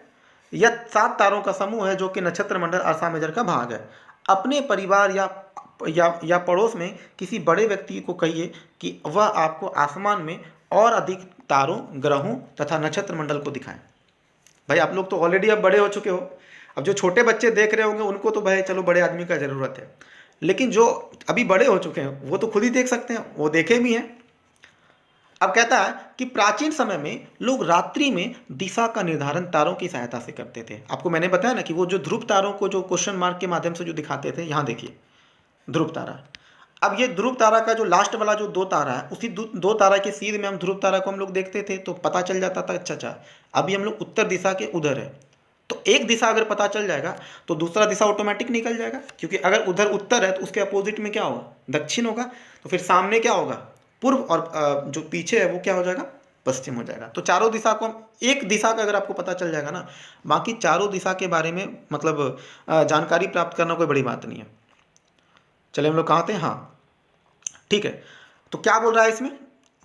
S1: यह 7 तारों का समूह है जो कि नक्षत्र मंडल अर्सा मेजर का भाग है। अपने परिवार या पड़ोस में किसी बड़े व्यक्ति को कहिए कि वह आपको आसमान में और अधिक तारों, ग्रहों तथा नक्षत्र मंडल को दिखाएं। भाई आप लोग तो ऑलरेडी अब बड़े हो चुके हो, अब जो छोटे बच्चे देख रहे होंगे उनको तो भाई चलो बड़े आदमी का ज़रूरत है, लेकिन जो अभी बड़े हो चुके हैं वो तो खुद ही देख सकते हैं, वो देखे भी हैं। अब कहता है कि प्राचीन समय में लोग रात्रि में दिशा का निर्धारण तारों की सहायता से करते थे। आपको मैंने बताया ना कि वो जो ध्रुव तारों को जो क्वेश्चन मार्क के माध्यम से जो दिखाते थे, यहाँ देखिए ध्रुव तारा। अब ये ध्रुव तारा का जो लास्ट वाला जो 2 तारा है, उसी 2 तारा के सीध में हम ध्रुव तारा को हम लोग देखते थे, तो पता चल जाता था अच्छा अभी हम लोग उत्तर दिशा के उधर है। तो एक दिशा अगर पता चल जाएगा तो दूसरा दिशा ऑटोमेटिक निकल जाएगा, क्योंकि अगर उधर उत्तर है तो उसके अपोजिट में क्या होगा? दक्षिण होगा। तो फिर सामने क्या होगा? पूर्व, और जो पीछे है वो क्या हो जाएगा? पश्चिम हो जाएगा। तो चारों दिशा को हम एक दिशा का अगर आपको पता चल जाएगा ना, बाकी चारों दिशा के बारे में मतलब जानकारी प्राप्त करना कोई बड़ी बात नहीं है। चले हम लोग कहाँ थे, हाँ ठीक है। तो क्या बोल रहा है इसमें,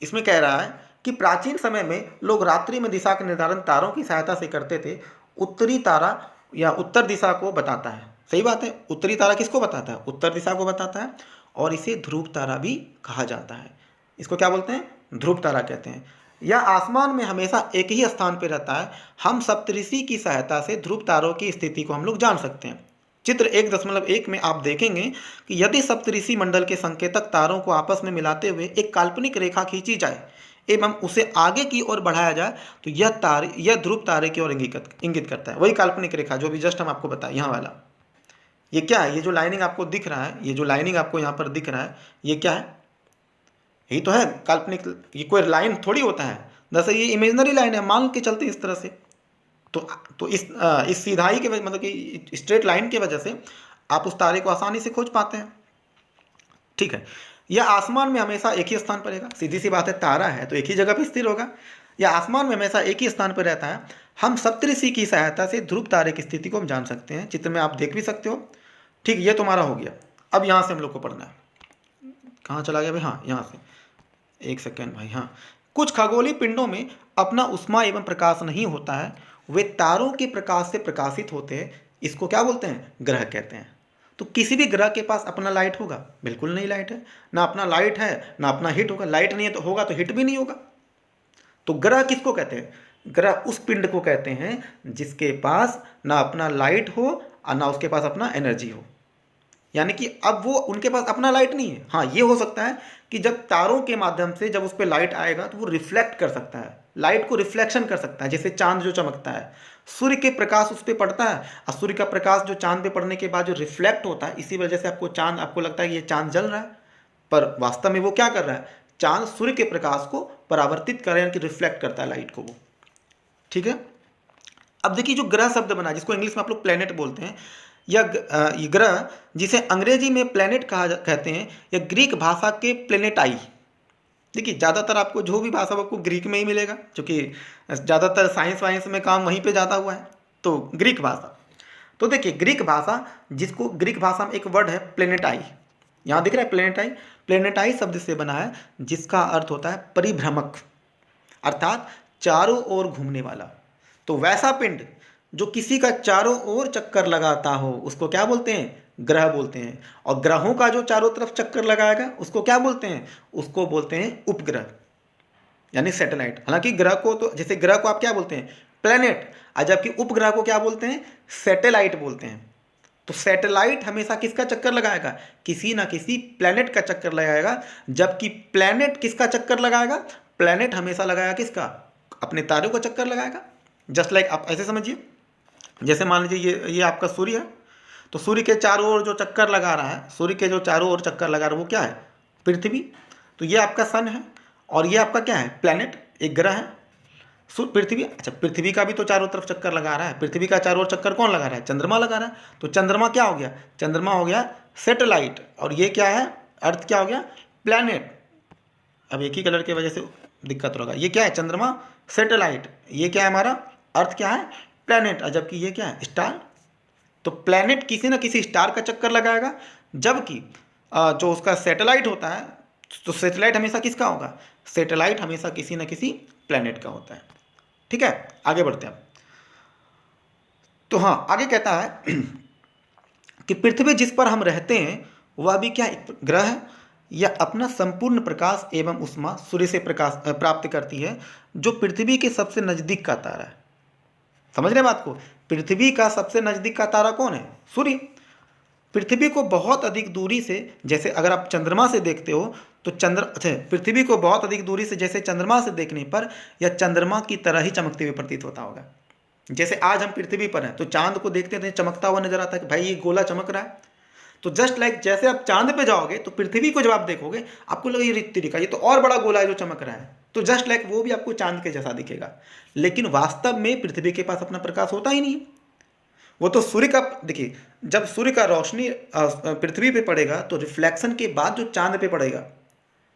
S1: इसमें कह रहा है कि प्राचीन समय में लोग रात्रि में दिशा का निर्धारण तारों की सहायता से करते थे। उत्तरी तारा या उत्तर दिशा को बताता है, सही बात है, उत्तरी तारा किसको बताता है, उत्तर दिशा को बताता है, और इसे ध्रुव तारा भी कहा जाता है। इसको क्या बोलते हैं, ध्रुव तारा कहते हैं। यह आसमान में हमेशा एक ही स्थान पर रहता है। हम सप्तऋषि की सहायता से ध्रुव तारों की स्थिति को हम लोग जान सकते हैं। चित्र 1.1 में आप देखेंगे कि यदि सप्तऋषि मंडल के संकेतक तारों को आपस में मिलाते हुए एक काल्पनिक रेखा खींची जाए एवं उसे आगे की ओर बढ़ाया जाए तो यह ध्रुव तारे की ओर इंगित करता है। वही काल्पनिक रेखा जो भी जस्ट हम आपको बताए, यहाँ वाला ये क्या है, ये जो लाइनिंग आपको दिख रहा है, ये जो लाइनिंग आपको यहाँ पर दिख रहा है, ये क्या है, यही तो है काल्पनिक। ये कोई लाइन थोड़ी होता है, दरअसल ये इमेजनरी लाइन है, मान के चलते इस तरह से। तो इस सीधाई के वजह, मतलब कि स्ट्रेट लाइन की वजह से आप उस तारे को आसानी से खोज पाते हैं। ठीक है, यह आसमान में हमेशा एक ही स्थान पर रहेगा, सीधी सी बात है, तारा है तो एक ही जगह पर स्थिर होगा। यह आसमान में हमेशा एक ही स्थान पर रहता है। हम सप्तऋषि की सहायता से ध्रुव तारे की स्थिति को हम जान सकते हैं, चित्र में आप देख भी सकते हो। ठीक, ये तुम्हारा हो गया। अब यहाँ से हम लोग को पढ़ना है, कहाँ चला गया भाई, हाँ यहाँ से, एक सेकेंड भाई, हाँ। कुछ खगोलीय पिंडों में अपना उष्मा एवं प्रकाश नहीं होता है, वे तारों के प्रकाश से प्रकाशित होते हैं। इसको क्या बोलते हैं, ग्रह कहते हैं। तो किसी भी ग्रह के पास अपना लाइट होगा, बिल्कुल नहीं लाइट है, ना अपना लाइट है ना अपना हीट होगा। लाइट नहीं है तो होगा तो हीट भी नहीं होगा। तो ग्रह किसको कहते हैं, ग्रह उस पिंड को कहते हैं जिसके पास ना अपना लाइट हो और ना उसके पास अपना एनर्जी हो। यानी कि अब वो उनके पास अपना लाइट नहीं है। हाँ, ये हो सकता है कि जब तारों के माध्यम से जब उस पर लाइट आएगा तो वो रिफ्लेक्ट कर सकता है, लाइट को रिफ्लेक्शन कर सकता है। जैसे चांद जो चमकता है, सूर्य के प्रकाश उस पर पड़ता है और सूर्य का प्रकाश जो चांद पे पड़ने के बाद जो रिफ्लेक्ट होता है, इसी वजह से आपको लगता है कि ये चांद जल रहा है, पर वास्तव में वो क्या कर रहा है, चांद सूर्य के प्रकाश को परावर्तित कर रहा है, यानी कि रिफ्लेक्ट करता है लाइट को वो। ठीक है, अब देखिए जो ग्रह शब्द बना, जिसको इंग्लिश में आप लोग प्लेनेट बोलते हैं, यह ग्रह जिसे अंग्रेजी में प्लेनेट कहते हैं, यह ग्रीक भाषा के प्लेनेटाई। देखिए ज़्यादातर आपको जो भी भाषा आपको ग्रीक में ही मिलेगा, क्योंकि ज़्यादातर साइंस वाइंस में काम वहीं पे ज़्यादा हुआ है, तो ग्रीक भाषा। तो देखिए ग्रीक भाषा, जिसको ग्रीक भाषा में एक वर्ड है प्लेनेटाई, यहाँ दिख रहा है प्लेनेटाई। प्लेनेटाई शब्द से बना है जिसका अर्थ होता है परिभ्रमक, अर्थात चारों ओर घूमने वाला। तो वैसा पिंड जो किसी का चारों ओर चक्कर लगाता हो उसको क्या बोलते हैं, ग्रह बोलते हैं। और ग्रहों का जो चारों तरफ चक्कर लगाएगा उसको क्या बोलते हैं, उसको बोलते हैं उपग्रह, यानी सैटेलाइट। हालांकि ग्रह को तो, जैसे ग्रह को आप क्या बोलते हैं, प्लेनेट, और जबकि उपग्रह को क्या बोलते हैं, सैटेलाइट बोलते हैं। तो सैटेलाइट हमेशा किसका चक्कर लगाएगा, किसी ना किसी प्लेनेट का चक्कर लगाएगा, जबकि प्लेनेट किसका चक्कर लगाएगा, प्लेनेट हमेशा लगाएगा किसका, अपने तारों का चक्कर लगाएगा। जस्ट लाइक आप ऐसे समझिए, जैसे मान लीजिए ये आपका सूर्य है, तो सूर्य के चारों ओर जो चक्कर लगा रहा है, सूर्य के जो चारों ओर चक्कर लगा रहा है वो क्या है, पृथ्वी। तो ये आपका सन है और ये आपका क्या है, प्लैनेट, एक ग्रह है पृथ्वी। अच्छा, पृथ्वी का भी तो चारों तरफ चक्कर लगा रहा है, पृथ्वी का चारों ओर चक्कर कौन लगा रहा है, चंद्रमा लगा रहा है। तो चंद्रमा क्या हो गया, चंद्रमा हो गया सैटेलाइट, और ये क्या है, अर्थ क्या हो गया, प्लैनेट। अब एक ही कलर की वजह से दिक्कत होगा। ये क्या है, चंद्रमा सैटेलाइट, ये क्या है हमारा अर्थ क्या है, प्लैनेट, और जबकि ये क्या है, स्टार। तो प्लैनेट किसी न किसी स्टार का चक्कर लगाएगा, जबकि जो उसका सैटेलाइट होता है, तो सैटेलाइट हमेशा किसका होगा, सैटेलाइट हमेशा किसी न किसी प्लैनेट का होता है। ठीक है, आगे बढ़ते हैं। तो हाँ, आगे कहता है कि पृथ्वी जिस पर हम रहते हैं वह भी क्या एक ग्रह है। यह अपना संपूर्ण प्रकाश एवं उष्मा सूर्य से प्रकाश प्राप्त करती है, जो पृथ्वी के सबसे नज़दीक का तारा है। समझ रहे बात को, पृथ्वी का सबसे नज़दीक का तारा कौन है, सूर्य। पृथ्वी को बहुत अधिक दूरी से, जैसे अगर आप चंद्रमा से देखते हो तो पृथ्वी को बहुत अधिक दूरी से जैसे चंद्रमा से देखने पर यह चंद्रमा की तरह ही चमकते हुए प्रतीत होता होगा। जैसे आज हम पृथ्वी पर हैं तो चांद को देखते हैं चमकता हुआ नजर आता है कि भाई ये गोला चमक रहा है। तो जस्ट लाइक जैसे आप चांद पे जाओगे तो पृथ्वी को जब आप देखोगे आपको लगेगा ये रिक्ति ये तो और बड़ा गोला है जो चमक रहा है, तो जस्ट लाइक वो भी आपको चांद के जैसा दिखेगा। लेकिन वास्तव में पृथ्वी के पास अपना प्रकाश होता ही नहीं, वो तो सूर्य का, देखिए जब सूर्य का रोशनी पृथ्वी पे पड़ेगा तो रिफ्लेक्शन के बाद जो चांद पे पड़ेगा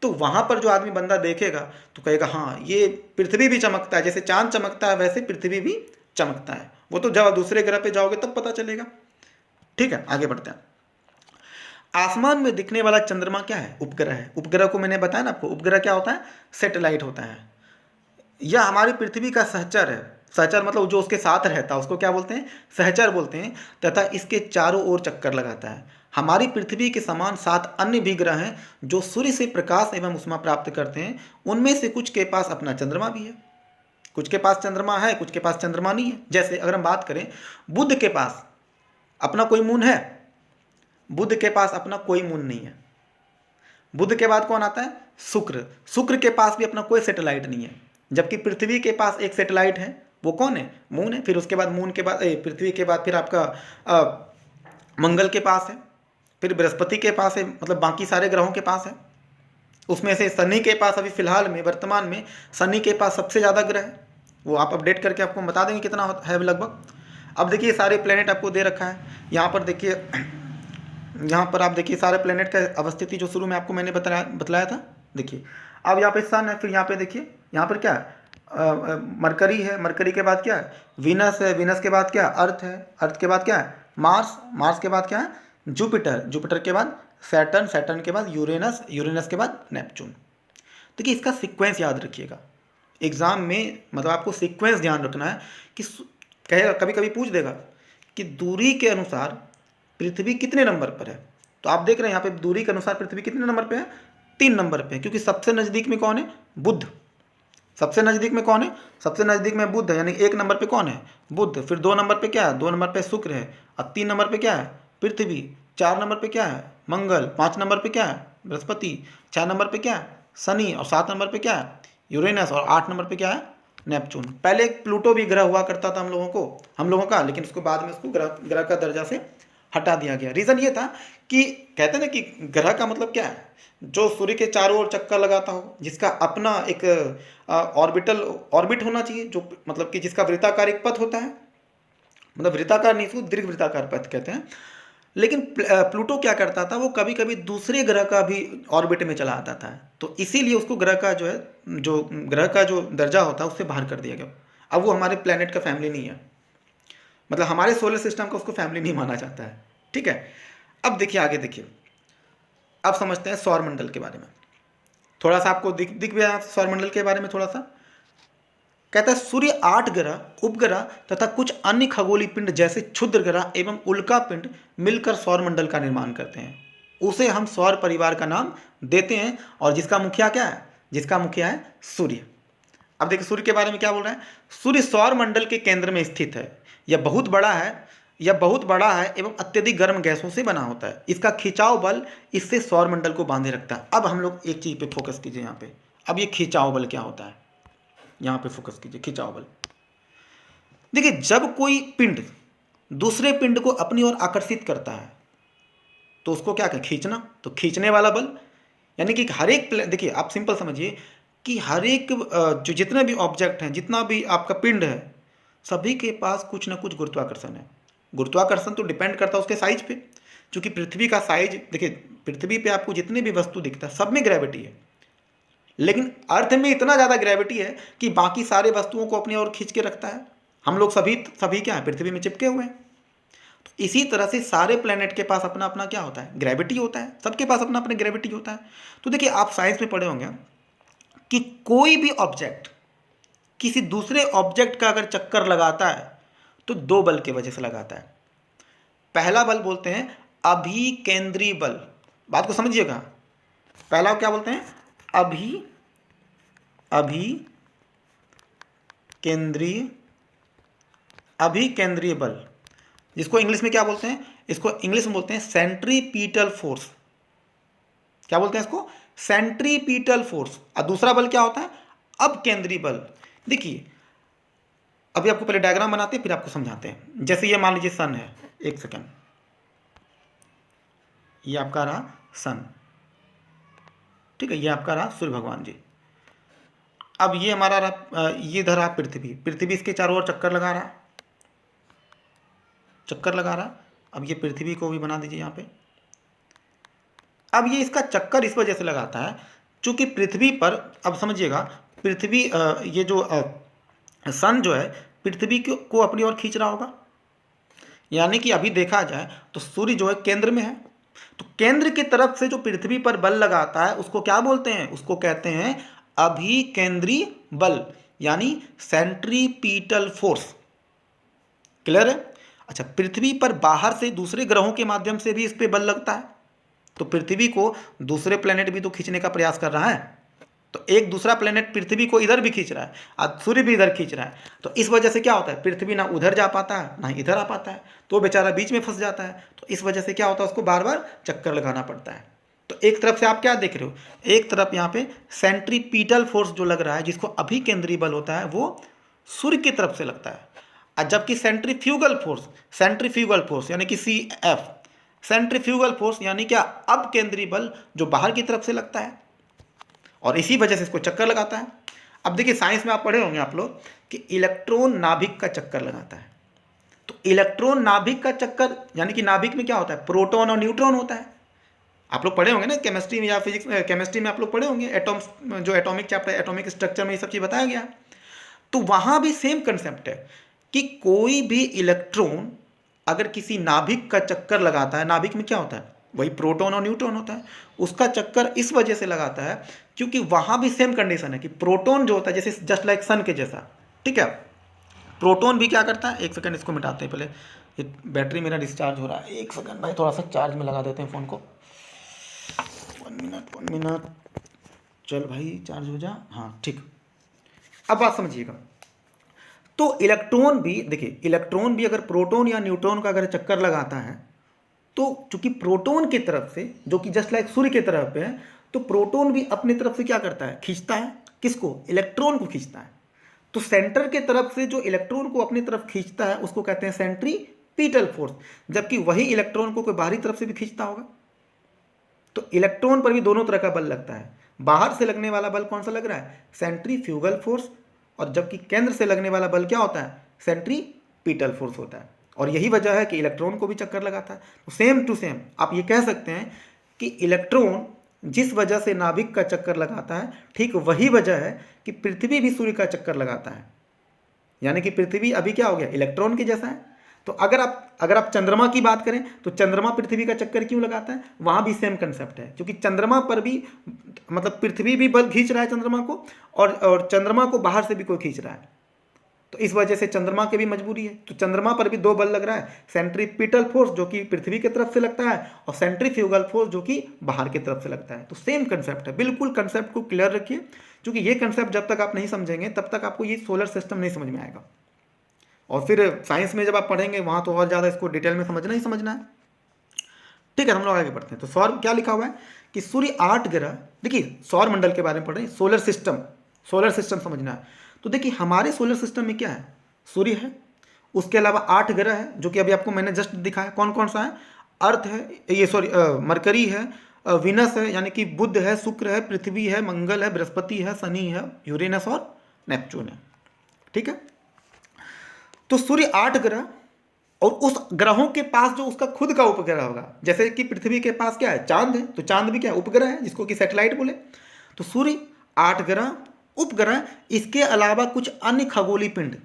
S1: तो वहाँ पर जो आदमी बंदा देखेगा तो कहेगा हाँ ये पृथ्वी भी चमकता है, जैसे चांद चमकता है वैसे पृथ्वी भी चमकता है। वो तो जब दूसरे ग्रह पे जाओगे तब पता चलेगा। ठीक है, आगे बढ़ते हैं। आसमान में दिखने वाला चंद्रमा क्या है? उपग्रह है। उपग्रह को मैंने बताया ना आपको, उपग्रह क्या होता है? सैटेलाइट होता है। यह हमारी पृथ्वी का सहचर है। सहचर मतलब जो उसके साथ रहता है उसको क्या बोलते हैं? सहचर बोलते हैं। तथा इसके चारों ओर चक्कर लगाता है। हमारी पृथ्वी के समान 7 अन्य भी ग्रह हैं जो सूर्य से प्रकाश एवं ऊष्मा प्राप्त करते हैं। उनमें से कुछ के पास अपना चंद्रमा भी है, कुछ के पास चंद्रमा है, कुछ के पास चंद्रमा नहीं है। जैसे अगर हम बात करें, बुध के पास अपना कोई मून है? बुध के पास अपना कोई मून नहीं है। बुध के बाद कौन आता है? शुक्र। शुक्र के पास भी अपना कोई सैटेलाइट नहीं है। जबकि पृथ्वी के पास एक सैटेलाइट है, वो कौन है? मून है। फिर उसके बाद मून के बाद पृथ्वी के बाद फिर आपका मंगल के पास है, फिर बृहस्पति के पास है, मतलब बाकी सारे ग्रहों के पास है। उसमें से शनि के पास अभी फिलहाल में वर्तमान में शनि के पास सबसे ज़्यादा ग्रह है। वो आप अपडेट करके आपको बता देंगे कितना है लगभग। अब देखिए सारे प्लेनेट आपको दे रखा है यहाँ पर। देखिए यहाँ पर आप देखिए सारे प्लेनेट का अवस्थिति जो शुरू में आपको मैंने बतलाया था। देखिए अब यहाँ पे सन है, फिर यहाँ पे देखिए यहाँ पर क्या है? मरकरी है। मरकरी के बाद क्या है? वीनस है। वीनस के बाद क्या? अर्थ है। अर्थ के बाद क्या है? मार्स। मार्स के बाद क्या है? जुपिटर। जुपिटर के बाद सैटर्न। सैटर्न के बाद यूरेनस। यूरेनस के बाद नेपच्यून। देखिए इसका सीक्वेंस याद रखिएगा एग्जाम में, मतलब आपको सीक्वेंस ध्यान रखना है कि कहेगा, कभी कभी पूछ देगा कि दूरी के अनुसार पृथ्वी कितने नंबर पर है। तो आप देख रहे हैं यहाँ पे दूरी के अनुसार पृथ्वी कितने नंबर पे है? 3 नंबर पे है, क्योंकि सबसे नज़दीक में कौन है? बुध। सबसे नज़दीक में कौन है? सबसे नज़दीक में बुध है, यानी 1 नंबर पे कौन है? बुध। फिर 2 नंबर पे क्या है? 2 नंबर पे शुक्र है। और 3 नंबर पे क्या है? पृथ्वी। 4 नंबर पे क्या है? मंगल। 5 नंबर पे क्या है? बृहस्पति। 6 नंबर पे क्या है? शनि। और 7 नंबर पे क्या है? यूरेनस। और 8 नंबर पे क्या है? नेपच्यून। पहले एक प्लूटो भी ग्रह हुआ करता था हम लोगों का, लेकिन उसको बाद में उसको ग्रह का दर्जा से हटा दिया गया। रीज़न ये था कि कहते हैं ना कि ग्रह का मतलब क्या है? जो सूर्य के चारों ओर चक्कर लगाता हो, जिसका अपना एक ऑर्बिट होना चाहिए, जो मतलब कि जिसका वृत्ताकार एक पथ होता है। मतलब वृत्ताकार नहीं, उसको दीर्घ वृत्ताकार पथ कहते हैं। लेकिन प्लूटो क्या करता था? वो कभी कभी दूसरे ग्रह का भी ऑर्बिट में चला आता था। तो इसीलिए उसको ग्रह का जो है, जो ग्रह का जो दर्जा होता है उससे बाहर कर दिया गया। अब वो हमारे प्लेनेट का फैमिली नहीं है, मतलब हमारे सोलर सिस्टम का उसको फैमिली नहीं माना जाता है। ठीक है, अब देखिए आगे देखिए। अब समझते हैं सौर मंडल के बारे में। थोड़ा सा आपको दिख गया सौर मंडल के बारे में थोड़ा सा। कहता है सूर्य 8 ग्रह, उपग्रह तथा कुछ अन्य खगोलीय पिंड जैसे क्षुद्र ग्रह एवं उल्का पिंड मिलकर सौर मंडल का निर्माण करते हैं। उसे हम सौर परिवार का नाम देते हैं, और जिसका मुखिया क्या है? जिसका मुखिया है सूर्य। अब देखिए सूर्य के बारे में क्या बोल रहे हैं। सूर्य सौर मंडल के केंद्र में स्थित है। यह बहुत बड़ा है एवं अत्यधिक गर्म गैसों से बना होता है। इसका खिंचाव बल इससे सौर मंडल को बांधे रखता है। अब हम लोग एक चीज़ पे फोकस कीजिए यहाँ पे। अब ये खिंचाव बल क्या होता है, यहाँ पे फोकस कीजिए। खिंचाव बल देखिए, जब कोई पिंड दूसरे पिंड को अपनी ओर आकर्षित करता है तो उसको क्या कहें? खींचना। तो खींचने वाला बल, यानी कि हर एक देखिए आप सिंपल समझिए कि हर एक जो जितने भी ऑब्जेक्ट हैं, जितना भी आपका पिंड है, सभी के पास कुछ ना कुछ गुरुत्वाकर्षण है। गुरुत्वाकर्षण तो डिपेंड करता है उसके साइज पे। क्योंकि पृथ्वी का साइज देखिए, पृथ्वी पे आपको जितने भी वस्तु दिखता है सब में ग्रेविटी है, लेकिन अर्थ में इतना ज़्यादा ग्रेविटी है कि बाकी सारे वस्तुओं को अपनी ओर खींच के रखता है। हम लोग सभी क्या है? पृथ्वी में चिपके हुए हैं। तो इसी तरह से सारे प्लेनेट के पास अपना अपना क्या होता है? ग्रेविटी होता है। सबके पास अपना अपना ग्रेविटी होता है। तो देखिए आप साइंस में पढ़े होंगे कि कोई भी ऑब्जेक्ट किसी दूसरे ऑब्जेक्ट का अगर चक्कर लगाता है तो 2 बल की वजह से लगाता है। पहला बल बोलते हैं अभिकेंद्री बल। बात को समझिएगा। पहला क्या बोलते हैं? अभिकेंद्रीय बल, जिसको इंग्लिश में क्या बोलते हैं? इसको इंग्लिश में बोलते हैं सेंट्रीपीटल फोर्स। क्या बोलते हैं इसको? Centripetal force. और दूसरा बल क्या होता है? अपकेंद्री बल। देखिए अभी आपको पहले डायग्राम बनाते हैं फिर आपको समझाते हैं। जैसे ये मान लीजिए सन है, एक सेकेंड, ये आपका रहा सन, ठीक है, ये आपका रहा सूर्य भगवान जी। अब ये हमारा रहा, ये इधर रहा पृथ्वी। पृथ्वी इसके चारों ओर चक्कर लगा रहा। अब ये पृथ्वी को भी बना दीजिए यहाँ पे। अब ये इसका चक्कर इस वजह से लगाता है चूंकि पृथ्वी पर, अब समझिएगा, पृथ्वी ये जो सन जो है पृथ्वी को अपनी ओर खींच रहा होगा, यानी कि अभी देखा जाए तो सूर्य जो है केंद्र में है, तो केंद्र की तरफ से जो पृथ्वी पर बल लगाता है उसको क्या बोलते हैं, उसको कहते हैं अभिकेंद्री बल, यानी सेंट्रीपीटल फोर्स। क्लियर है? अच्छा, पृथ्वी पर बाहर से दूसरे ग्रहों के माध्यम से भी इस पे बल लगता है, तो पृथ्वी को दूसरे प्लेनेट भी तो खींचने का प्रयास कर रहा है, तो एक दूसरा प्लेनेट पृथ्वी को इधर भी खींच रहा है, आज सूर्य भी इधर खींच रहा है, तो इस वजह से क्या होता है, पृथ्वी ना उधर जा पाता है ना इधर आ पाता है, तो बेचारा बीच में फंस जाता है, तो इस वजह से क्या होता है, उसको बार बार चक्कर लगाना पड़ता है। तो एक तरफ से आप क्या देख रहे हो, एक तरफ यहाँ पे सेंट्रीपीटल फोर्स जो लग रहा है, जिसको अभिकेंद्री बल होता है, वो सूर्य की तरफ से लगता है, और जबकि सेंट्रीफ्यूगल फोर्स यानी कि CF, सेंट्रीफ्यूगल फोर्स यानी क्या, अब केंद्रीय बल जो बाहर की तरफ से लगता है, और इसी वजह से इसको चक्कर लगाता है। अब देखिए साइंस में आप पढ़े होंगे आप लोग कि इलेक्ट्रॉन नाभिक का चक्कर लगाता है, तो इलेक्ट्रॉन नाभिक का चक्कर यानी कि नाभिक में क्या होता है, प्रोटॉन और न्यूट्रॉन होता है। आप लोग पढ़े होंगे ना केमिस्ट्री में या फिजिक्स में, केमिस्ट्री में आप लोग पढ़े होंगे, एटॉम्स जो एटॉमिक चैप्टर, एटॉमिक स्ट्रक्चर में ये सब चीज़ बताया गया है। तो वहाँ भी सेम कंसेप्ट है कि कोई भी इलेक्ट्रॉन अगर किसी नाभिक का चक्कर लगाता है, नाभिक में क्या होता है, वही प्रोटॉन और न्यूट्रॉन होता है, उसका चक्कर इस वजह से लगाता है क्योंकि वहाँ भी सेम कंडीशन है कि प्रोटॉन जो होता है जैसे जस्ट लाइक सन के जैसा, ठीक है, प्रोटॉन भी क्या करता है, एक सेकंड इसको मिटाते हैं पहले, ये बैटरी मेरा डिस्चार्ज हो रहा है, एक सेकंड भाई, थोड़ा सा चार्ज में लगा देते हैं फ़ोन को, 1 मिनट, चल भाई चार्ज हो जा, हाँ ठीक। अब बात समझिएगा, तो इलेक्ट्रॉन भी देखिए, इलेक्ट्रॉन भी अगर प्रोटॉन या न्यूट्रॉन का अगर चक्कर लगाता है, तो चूंकि प्रोटॉन की तरफ से जो कि जस्ट लाइक सूर्य की तरफ पे है, तो प्रोटॉन भी अपनी तरफ से क्या करता है, खींचता है, किसको, इलेक्ट्रॉन को खींचता है। तो सेंटर के तरफ से जो इलेक्ट्रॉन को अपनी तरफ खींचता है उसको कहते हैं सेंट्रीपीटल फोर्स, जबकि वही इलेक्ट्रॉन को कोई बाहरी तरफ से भी खींचता होगा। तो इलेक्ट्रॉन पर भी दोनों तरह का बल लगता है, बाहर से लगने वाला बल कौन सा लग रहा है, सेंट्रीफ्यूगल फोर्स, और जबकि केंद्र से लगने वाला बल क्या होता है, सेंट्रीपीटल फोर्स होता है। और यही वजह है कि इलेक्ट्रॉन को भी चक्कर लगाता है। तो सेम टू सेम आप ये कह सकते हैं कि इलेक्ट्रॉन जिस वजह से नाभिक का चक्कर लगाता है, ठीक वही वजह है कि पृथ्वी भी सूर्य का चक्कर लगाता है, यानी कि पृथ्वी अभी क्या हो गया, इलेक्ट्रॉन के जैसा है। तो अगर आप चंद्रमा की बात करें तो चंद्रमा पृथ्वी का चक्कर क्यों लगाता है, वहाँ भी सेम कंसेप्ट है, क्योंकि चंद्रमा पर भी मतलब पृथ्वी भी बल खींच रहा है चंद्रमा को, और चंद्रमा को बाहर से भी कोई खींच रहा है, तो इस वजह से चंद्रमा की भी मजबूरी है। तो चंद्रमा पर भी दो बल लग रहा है, सेंट्रीपिटल फोर्स जो कि पृथ्वी की तरफ से लगता है, और सेंट्रीफ्यूगल फोर्स जो कि बाहर की तरफ से लगता है। तो सेम कंसेप्ट है, बिल्कुल कंसेप्ट को क्लियर रखिए, क्योंकि ये कंसेप्ट जब तक आप नहीं समझेंगे तब तक आपको ये सोलर सिस्टम नहीं समझ में आएगा, और फिर साइंस में जब आप पढ़ेंगे वहाँ तो और ज़्यादा इसको डिटेल में समझना ही समझना है। ठीक है, हम लोग आगे बढ़ते हैं। तो सौर क्या लिखा हुआ है कि सूर्य 8 ग्रह, देखिए सौर मंडल के बारे में पढ़ रहे हैं, सोलर सिस्टम समझना है। तो देखिए हमारे सोलर सिस्टम में क्या है, सूर्य है, उसके अलावा 8 ग्रह है जो कि अभी आपको मैंने जस्ट दिखाया, कौन कौन सा है, अर्थ है, ये सॉरी मरकरी है, विनस है यानी कि बुध है, शुक्र है, पृथ्वी है, मंगल है, बृहस्पति है, शनि है, यूरेनस और नेपच्यून है। ठीक है, तो सूर्य 8 ग्रह, और उस ग्रहों के पास जो उसका खुद का उपग्रह होगा, जैसे कि पृथ्वी के पास क्या है, चांद है, तो चांद भी क्या है, उपग्रह है, जिसको कि सैटेलाइट बोले। तो सूर्य 8 ग्रह, उपग्रह, इसके अलावा कुछ अन्य खगोलीय पिंड।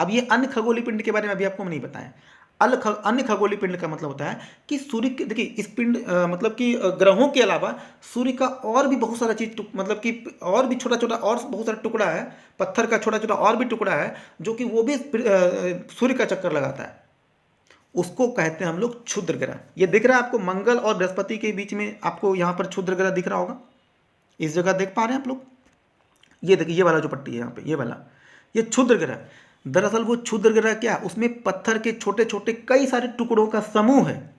S1: अब ये अन्य खगोलीय पिंड के बारे में अभी आपको नहीं बताया। अन्य खगोलीय पिंड का मतलब होता है कि सूर्य के, देखिए इस पिंड मतलब कि ग्रहों के अलावा सूर्य का और भी बहुत सारा चीज, मतलब कि और भी छोटा छोटा और बहुत सारा टुकड़ा है, पत्थर का छोटा छोटा और भी टुकड़ा है, जो कि वो भी सूर्य का चक्कर लगाता है, उसको कहते हैं हम लोग क्षुद्र ग्रह। ये दिख रहा है आपको, मंगल और बृहस्पति के बीच में आपको यहाँ पर क्षुद्र ग्रह दिख रहा होगा, इस जगह देख पा रहे हैं आप लोग, ये देखिए ये वाला जो पट्टी है यहाँ पे, ये वाला, ये क्षुद्र ग्रह। दरअसल वो क्षुद्र ग्रह क्या, उसमें पत्थर के छोटे छोटे कई सारे टुकड़ों का समूह है।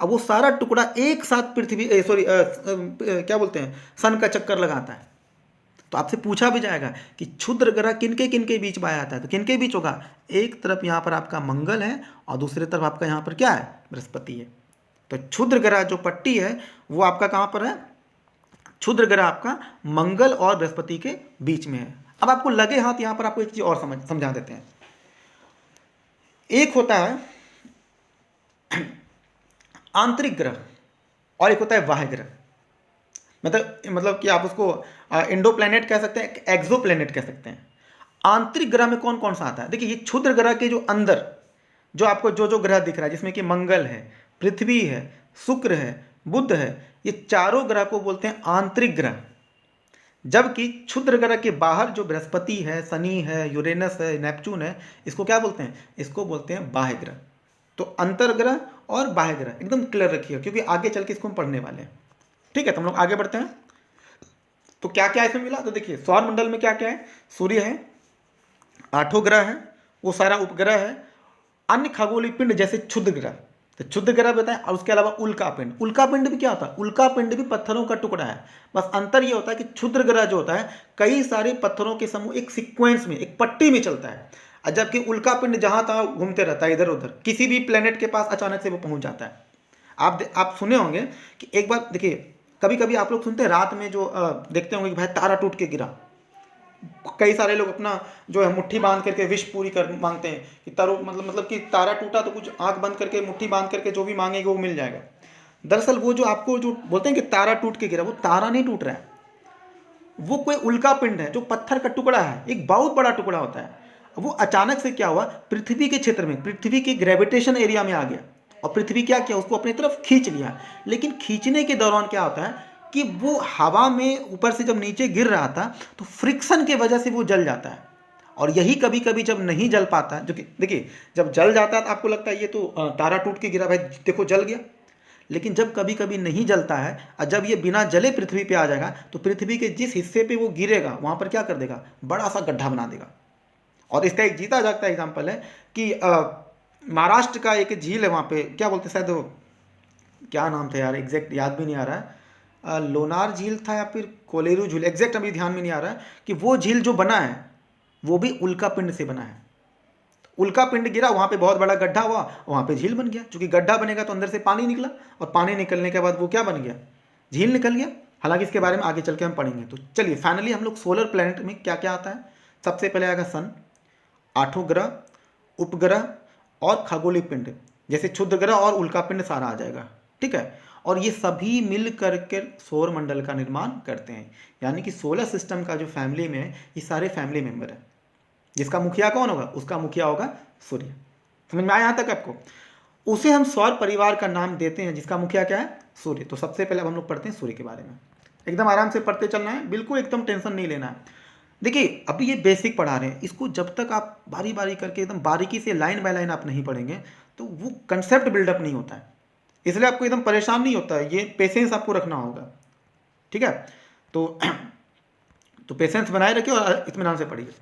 S1: अब वो सारा टुकड़ा एक साथ पृथ्वी क्या बोलते हैं, सन का चक्कर लगाता है। तो आपसे पूछा भी जाएगा कि क्षुद्र ग्रह किनके किनके बीच पाया जाता है, तो किनके बीच होगा, एक तरफ यहाँ पर आपका मंगल है और दूसरी तरफ आपका यहाँ पर क्या है, बृहस्पति है। तो क्षुद्र ग्रह जो पट्टी है वो आपका कहाँ पर है, क्षुद्र ग्रह आपका मंगल और बृहस्पति के बीच में है। अब आपको लगे हाथ यहाँ पर आपको एक चीज और समझा देते हैं। एक होता है आंतरिक ग्रह और एक होता है बाह्य ग्रह। मतलब कि आप उसको इंडो प्लैनेट कह सकते हैं, एक्सो प्लैनेट कह सकते हैं। आंतरिक ग्रह में कौन कौन सा आता है? देखिए, ये क्षुद्र ग्रह के जो अंदर जो आपको जो जो ग्रह दिख रहा है, जिसमें कि मंगल है, पृथ्वी है, शुक्र है, बुध है, ये चारों ग्रह को बोलते हैं आंतरिक ग्रह। जबकि क्षुद्र ग्रह के बाहर जो बृहस्पति है, शनि है, यूरेनस है, नेपच्यून है, इसको क्या बोलते हैं? इसको बोलते हैं बाह्य ग्रह। तो अंतर्ग्रह और बाह्य ग्रह एकदम क्लियर रखिए, क्योंकि आगे चल के इसको हम पढ़ने वाले हैं। ठीक है, तो हम लोग आगे बढ़ते हैं। तो क्या क्या इसमें मिला? तो देखिए, सौर मंडल में क्या क्या है? सूर्य है, आठों ग्रह है, वो सारा उपग्रह है, अन्य खगोलीय पिंड जैसे क्षुद्र ग्रह, तो क्षुद्र ग्रह बताएं, और उसके अलावा उल्का पिंड। उल्का पिंड भी क्या होता है? उल्का पिंड भी पत्थरों का टुकड़ा है। बस अंतर ये होता है कि क्षुद्र ग्रह जो होता है, कई सारे पत्थरों के समूह एक सीक्वेंस में, एक पट्टी में चलता है, और जबकि उल्का पिंड जहां तहां घूमते रहता है, इधर उधर, किसी भी प्लेनेट के पास अचानक से वो पहुंच जाता है। आप सुने होंगे कि एक बार देखिए, कभी कभी आप लोग सुनते हैं रात में जो देखते होंगे कि भाई तारा टूट के गिरा। कई सारे लोग अपना जो है मुट्ठी बांध करके विश पूरी कर मांगते हैं कि तारो मतलब कि तारा टूटा तो कुछ आंख बंद करके मुट्ठी बांध करके जो भी मांगेंगे वो मिल जाएगा। दरअसल वो जो आपको जो बोलते हैं कि तारा टूट के गिरा, वो तारा नहीं टूट रहा है, वो कोई उल्का पिंड है जो पत्थर का टुकड़ा है, एक बहुत बड़ा टुकड़ा होता है। वो अचानक से क्या हुआ, पृथ्वी के क्षेत्र में, पृथ्वी के ग्रेविटेशन एरिया में आ गया, और पृथ्वी क्या किया, उसको अपनी तरफ खींच लिया। लेकिन खींचने के दौरान क्या होता है कि वो हवा में ऊपर से जब नीचे गिर रहा था, तो फ्रिक्शन की वजह से वो जल जाता है। और यही कभी कभी जब नहीं जल पाता, जो कि देखिए जब जल जाता है तो आपको लगता है ये तो तारा टूट के गिरा, भाई देखो जल गया। लेकिन जब कभी कभी नहीं जलता है, और जब ये बिना जले पृथ्वी पे आ जाएगा, तो पृथ्वी के जिस हिस्से पे वो गिरेगा वहाँ पर क्या कर देगा, बड़ा सा गड्ढा बना देगा। और इसका एक जीता जागता एग्जाम्पल है कि महाराष्ट्र का एक झील है, वहाँ पे क्या बोलते हैं, शायद वो क्या नाम था यार, एग्जैक्ट याद भी नहीं आ रहा है, लोनार झील था या फिर कोलेरू झील, एग्जैक्ट अभी ध्यान में नहीं आ रहा है, कि वो झील जो बना है वो भी उल्का पिंड से बना है। उल्का पिंड गिरा, वहाँ पे बहुत बड़ा गड्ढा हुआ, वहाँ पे झील बन गया। क्योंकि गड्ढा बनेगा तो अंदर से पानी निकला, और पानी निकलने के बाद वो क्या बन गया, झील निकल गया। हालांकि इसके बारे में आगे चल के हम पढ़ेंगे। तो चलिए फाइनली हम लोग सोलर प्लैनेट में क्या क्या आता है। सबसे पहले आएगा सन, आठों ग्रह, उपग्रह और खगोलीय पिंड जैसे क्षुद्र ग्रह और उल्का पिंड सारा आ जाएगा। ठीक है, और ये सभी मिल करके सौर मंडल का निर्माण करते हैं। यानी कि सोलर सिस्टम का जो फैमिली में है, ये सारे फैमिली मेंबर है। जिसका मुखिया कौन होगा, उसका मुखिया होगा सूर्य। समझ में आया यहाँ तक आपको? उसे हम सौर परिवार का नाम देते हैं, जिसका मुखिया क्या है, सूर्य। तो सबसे पहले अब हम लोग पढ़ते हैं सूर्य के बारे में। एकदम आराम से पढ़ते चलना है, बिल्कुल एकदम टेंशन नहीं लेना है। देखिए अभी ये बेसिक पढ़ा रहे हैं, इसको जब तक आप बारी बारी करके एकदम बारीकी से लाइन बाय लाइन आप नहीं पढ़ेंगे तो वो कंसेप्ट बिल्डअप नहीं होता है। इसलिए आपको एकदम परेशान नहीं होता है, ये पेशेंस आपको रखना होगा। ठीक है, तो पेशेंस बनाए रखिए और इत्मीनान से पढ़िए।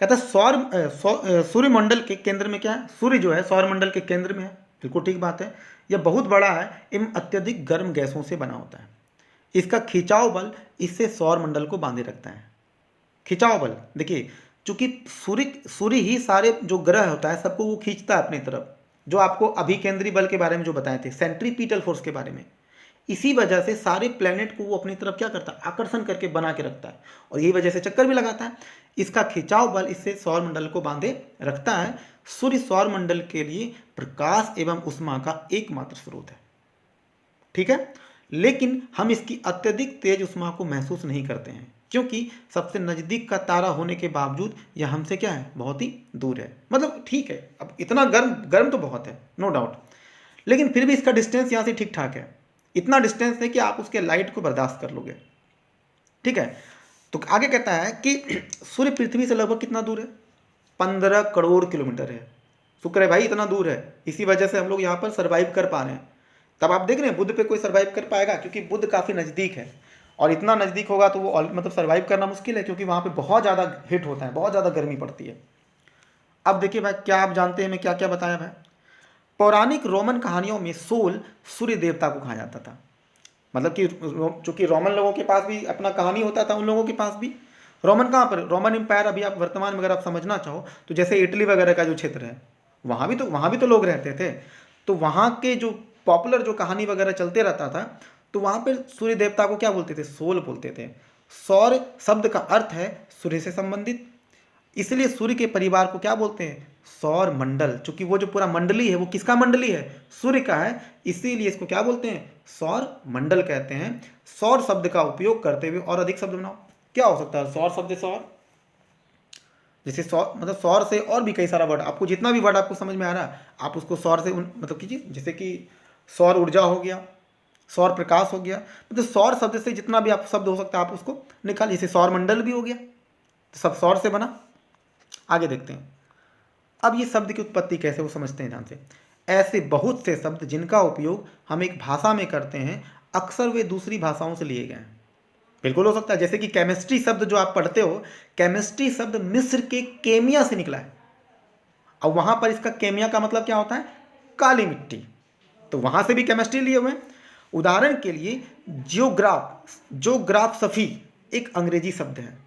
S1: कहता है सूर्य मंडल के केंद्र में क्या है, सूर्य जो है सौर मंडल के केंद्र में है। बिल्कुल ठीक बात है, यह बहुत बड़ा है एवं अत्यधिक गर्म गैसों से बना होता है। इसका खिंचाव बल इससे सौर मंडल को बांधे रखता है। खिंचाव बल देखिए, चूंकि सूर्य ही सारे जो ग्रह होता है सबको वो खींचता है अपनी तरफ, जो आपको अभिकेंद्री बल के बारे में जो बताए थे, सेंट्रीपिटल फोर्स के बारे में। इसी वजह से सारे प्लेनेट को वो अपनी तरफ क्या करता है, आकर्षण करके बना के रखता है, और यही वजह से चक्कर भी लगाता है। इसका खिंचाव बल इससे सौर मंडल को बांधे रखता है। सूर्य सौर मंडल के लिए प्रकाश एवं उष्मा का एकमात्र स्रोत है। ठीक है, लेकिन हम इसकी अत्यधिक तेज उष्मा को महसूस नहीं करते हैं, क्योंकि सबसे नज़दीक का तारा होने के बावजूद यह हमसे क्या है, बहुत ही दूर है। मतलब ठीक है, अब इतना गर्म तो बहुत है, नो डाउट, लेकिन फिर भी इसका डिस्टेंस यहाँ से ठीक ठाक है। इतना डिस्टेंस है कि आप उसके लाइट को बर्दाश्त कर लोगे। ठीक है, तो आगे कहता है कि सूर्य पृथ्वी से लगभग कितना दूर है, 15 करोड़ किलोमीटर है। शुक्र है भाई इतना दूर है, इसी वजह से हम लोग यहाँ पर सर्वाइव कर पा रहे हैं। तब आप देख रहे हैं बुध पे कोई सर्वाइव कर पाएगा, क्योंकि बुध काफ़ी नज़दीक है, और इतना नज़दीक होगा तो वो मतलब सर्वाइव करना मुश्किल है, क्योंकि वहाँ पे बहुत ज़्यादा हिट होता है, बहुत ज़्यादा गर्मी पड़ती है। अब देखिए भाई, क्या आप जानते हैं मैं क्या क्या बताया भाई? पौराणिक रोमन कहानियों में सोल सूर्य देवता को कहा जाता था। मतलब कि चूंकि रोमन लोगों के पास भी अपना कहानी होता था, उन लोगों के पास भी। रोमन कहाँ पर, रोमन एम्पायर अभी आप वर्तमान में अगर आप समझना चाहो तो जैसे इटली वगैरह का जो क्षेत्र है, वहाँ भी तो लोग रहते थे। तो वहाँ के जो पॉपुलर जो कहानी वगैरह चलते रहता था, तो वहाँ पर सूर्य देवता को क्या बोलते थे, सोल बोलते थे। सौर शब्द का अर्थ है सूर्य से संबंधित, इसलिए सूर्य के परिवार को क्या बोलते हैं? सौर मंडल। चूंकि वो जो पूरा मंडली है वो किसका मंडली है? सूर्य का है, इसीलिए इसको क्या बोलते हैं? सौर मंडल कहते हैं। सौर शब्द का उपयोग करते हुए और अधिक शब्द बनाओ। क्या हो सकता है? सौर शब्द सौर, जैसे सौर मतलब सौर से और भी कई सारा वर्ड, आपको जितना भी वर्ड आपको समझ में आ रहा है आप उसको सौर से मतलब कीजिए। जैसे कि सौर ऊर्जा हो गया, सौर प्रकाश हो गया, मतलब सौर शब्द से जितना भी आप शब्द हो सकता है आप उसको निकालिए। जैसे सौर मंडल भी हो गया, तो सब सौर से बना। आगे देखते हैं। अब ये शब्द की उत्पत्ति कैसे, वो समझते हैं ध्यान से। ऐसे बहुत से शब्द जिनका उपयोग हम एक भाषा में करते हैं, अक्सर वे दूसरी भाषाओं से लिए गए हैं। बिल्कुल हो सकता है, जैसे कि केमिस्ट्री शब्द जो आप पढ़ते हो, केमिस्ट्री शब्द मिस्र के केमिया से निकला है। अब वहां पर इसका केमिया का मतलब क्या होता है? काली मिट्टी। तो वहां से भी केमिस्ट्री लिए हुए हैं। उदाहरण के लिए जोग्राफी एक अंग्रेजी शब्द है।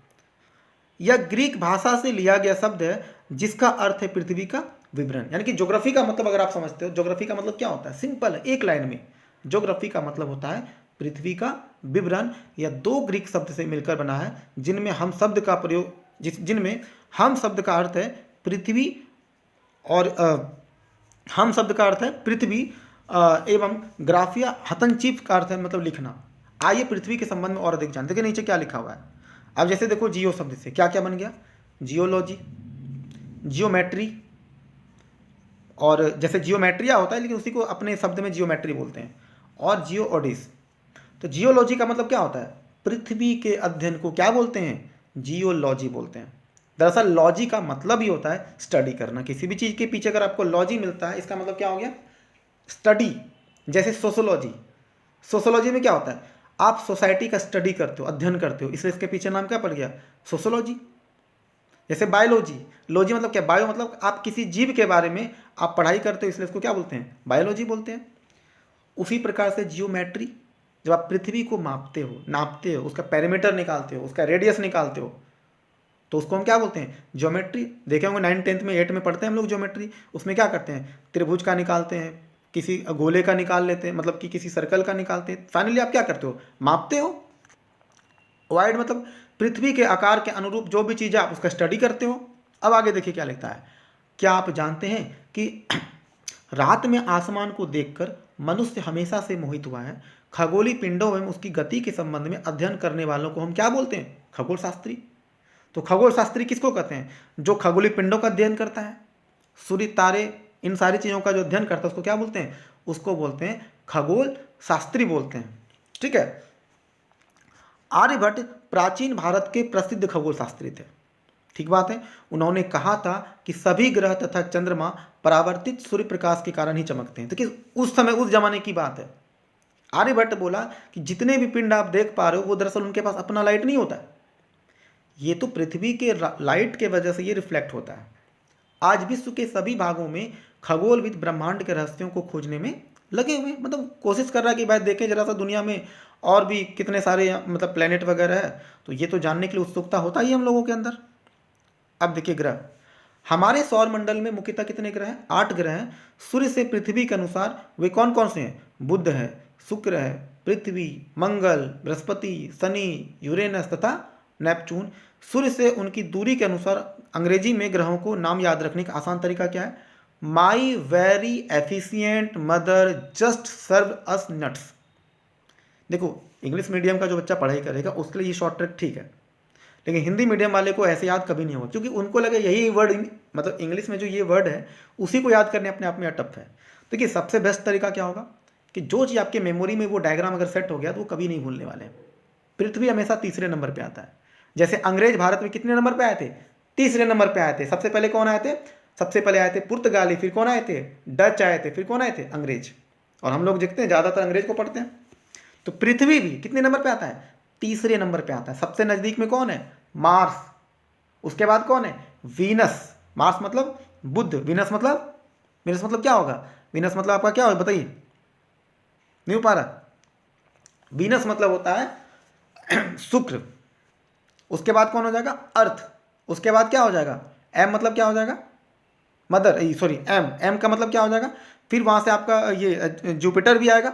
S1: यह ग्रीक भाषा से लिया गया शब्द है जिसका अर्थ है पृथ्वी का विवरण। यानी कि ज्योग्राफी का मतलब अगर आप समझते हो, ज्योग्राफी का मतलब क्या होता है? सिंपल है, एक लाइन में। ज्योग्राफी का मतलब होता है पृथ्वी का विवरण। यह दो ग्रीक शब्द से मिलकर बना है जिनमें हम शब्द का प्रयोग जिनमें हम शब्द का अर्थ है पृथ्वी और हम शब्द का अर्थ है पृथ्वी एवं ग्राफिया हतनचीफ का अर्थ है मतलब लिखना। आइए पृथ्वी के संबंध में और अधिक जानते। देखिए नीचे क्या लिखा हुआ है। अब जैसे देखो, जियो शब्द से क्या क्या बन गया? जियोलॉजी, जियोमेट्री, और जैसे जियोमेट्रिया होता है लेकिन उसी को अपने शब्द में जियोमेट्री बोलते हैं, और जियो ओडिस। तो जियोलॉजी का मतलब क्या होता है? पृथ्वी के अध्ययन को क्या बोलते हैं? जियोलॉजी बोलते हैं। दरअसल लॉजी का मतलब ही होता है स्टडी करना। किसी भी चीज़ के पीछे अगर आपको लॉजी मिलता है, इसका मतलब क्या हो गया? स्टडी। जैसे सोशोलॉजी, सोशोलॉजी में क्या होता है? आप सोसाइटी का स्टडी करते हो, अध्ययन करते हो, इसलिए इसके पीछे नाम क्या पड़ गया? सोशोलॉजी। जैसे बायोलॉजी, लॉजी मतलब क्या? बायो मतलब आप किसी जीव के बारे में आप पढ़ाई करते हो, इसलिए इसको क्या बोलते हैं? बायोलॉजी बोलते हैं। उसी प्रकार से जियोमेट्री, जब आप पृथ्वी को मापते हो, नापते हो, उसका पैरामीटर निकालते हो, उसका रेडियस निकालते हो, तो उसको हम क्या बोलते हैं? ज्योमेट्री। देखे होंगे 9, 10 में, 8 में पढ़ते हैं हम लोग ज्योमेट्री। उसमें क्या करते हैं? त्रिभुज का निकालते हैं, किसी गोले का निकाल लेते हैं, मतलब कि किसी सर्कल का निकालते हैं। फाइनली आप क्या करते हो? मापते हो। वाइड मतलब पृथ्वी के आकार के अनुरूप जो भी चीज़ है आप उसका स्टडी करते हो। अब आगे देखिए क्या लिखता है। क्या आप जानते हैं कि रात में आसमान को देखकर मनुष्य हमेशा से मोहित हुआ है? खगोलीय पिंडों एवं उसकी गति के संबंध में अध्ययन करने वालों को हम क्या बोलते हैं? खगोल शास्त्री। तो खगोल शास्त्री किसको कहते हैं? जो खगोलीय पिंडों का अध्ययन करता है, सूर्य, तारे, इन सारी चीज़ों का जो अध्ययन करता है उसको क्या बोलते हैं? उसको बोलते हैं खगोल शास्त्री बोलते हैं। ठीक है। आर्यभट्ट प्राचीन भारत के प्रसिद्ध खगोल शास्त्री थे। ठीक बात है। उन्होंने कहा था कि सभी ग्रह तथा चंद्रमा परावर्तित सूर्य प्रकाश के कारण ही चमकते हैं। देखिए उस समय, उस जमाने की बात है। आर्यभट्ट बोला कि जितने भी पिंड आप देख पा रहे हो वो दरअसल उनके पास अपना लाइट नहीं होता है, ये तो पृथ्वी के लाइट के वजह से ये रिफ्लेक्ट होता है। आज विश्व के सभी भागों में खगोलविद ब्रह्मांड के रहस्यों को खोजने में लगे हुए, मतलब कोशिश कर रहा है कि भाई देखें जरा सा दुनिया में और भी कितने सारे मतलब प्लेनेट वगैरह है, तो ये तो जानने के लिए उत्सुकता होता ही हम लोगों के अंदर। अब देखिए ग्रह, हमारे सौर मंडल में मुख्यतः कितने ग्रह हैं? 8 ग्रह हैं। सूर्य से पृथ्वी के अनुसार वे कौन कौन से हैं? बुध है, शुक्र है, पृथ्वी, मंगल, बृहस्पति, शनि, यूरेनस तथा नेपच्यून। सूर्य से उनकी दूरी के अनुसार अंग्रेजी में ग्रहों को नाम याद रखने का आसान तरीका क्या है? My very efficient mother just serve us nuts. देखो इंग्लिश मीडियम का जो बच्चा पढ़ाई करेगा उसके लिए ये शॉर्ट ट्रिक ठीक है, लेकिन हिंदी मीडियम वाले को ऐसे याद कभी नहीं होगा, क्योंकि उनको लगे यही वर्ड, मतलब इंग्लिश में जो ये वर्ड है उसी को याद करने अपने आप में टफ है। देखिए सबसे बेस्ट तरीका क्या होगा कि जो चीज़ आपके मेमोरी में वो डायग्राम अगर सेट हो गया तो वो कभी नहीं भूलने वाले। पृथ्वी हमेशा तीसरे नंबर पे आता है। जैसे अंग्रेज भारत में कितने नंबर पे आए थे? तीसरे नंबर पे आए थे। सबसे पहले कौन आए थे? सबसे पहले आए थे पुर्तगाली, फिर कौन आए थे? डच आए थे, फिर कौन आए थे? अंग्रेज। और हम लोग देखते हैं ज़्यादातर अंग्रेज को पढ़ते हैं। तो पृथ्वी भी कितने नंबर पे आता है? तीसरे नंबर पे आता है। सबसे नज़दीक में कौन है? मार्स। उसके बाद कौन है? वीनस। मार्स मतलब बुध, वीनस मतलब क्या होगा? वीनस मतलब आपका क्या होगा बताइए? नहीं हो पा रहा। वीनस मतलब होता है शुक्र। उसके बाद कौन हो जाएगा? अर्थ। उसके बाद क्या हो जाएगा? एम मतलब क्या हो जाएगा? मदर, सॉरी एम का मतलब क्या हो जाएगा? फिर वहां से आपका ये जुपिटर भी आएगा,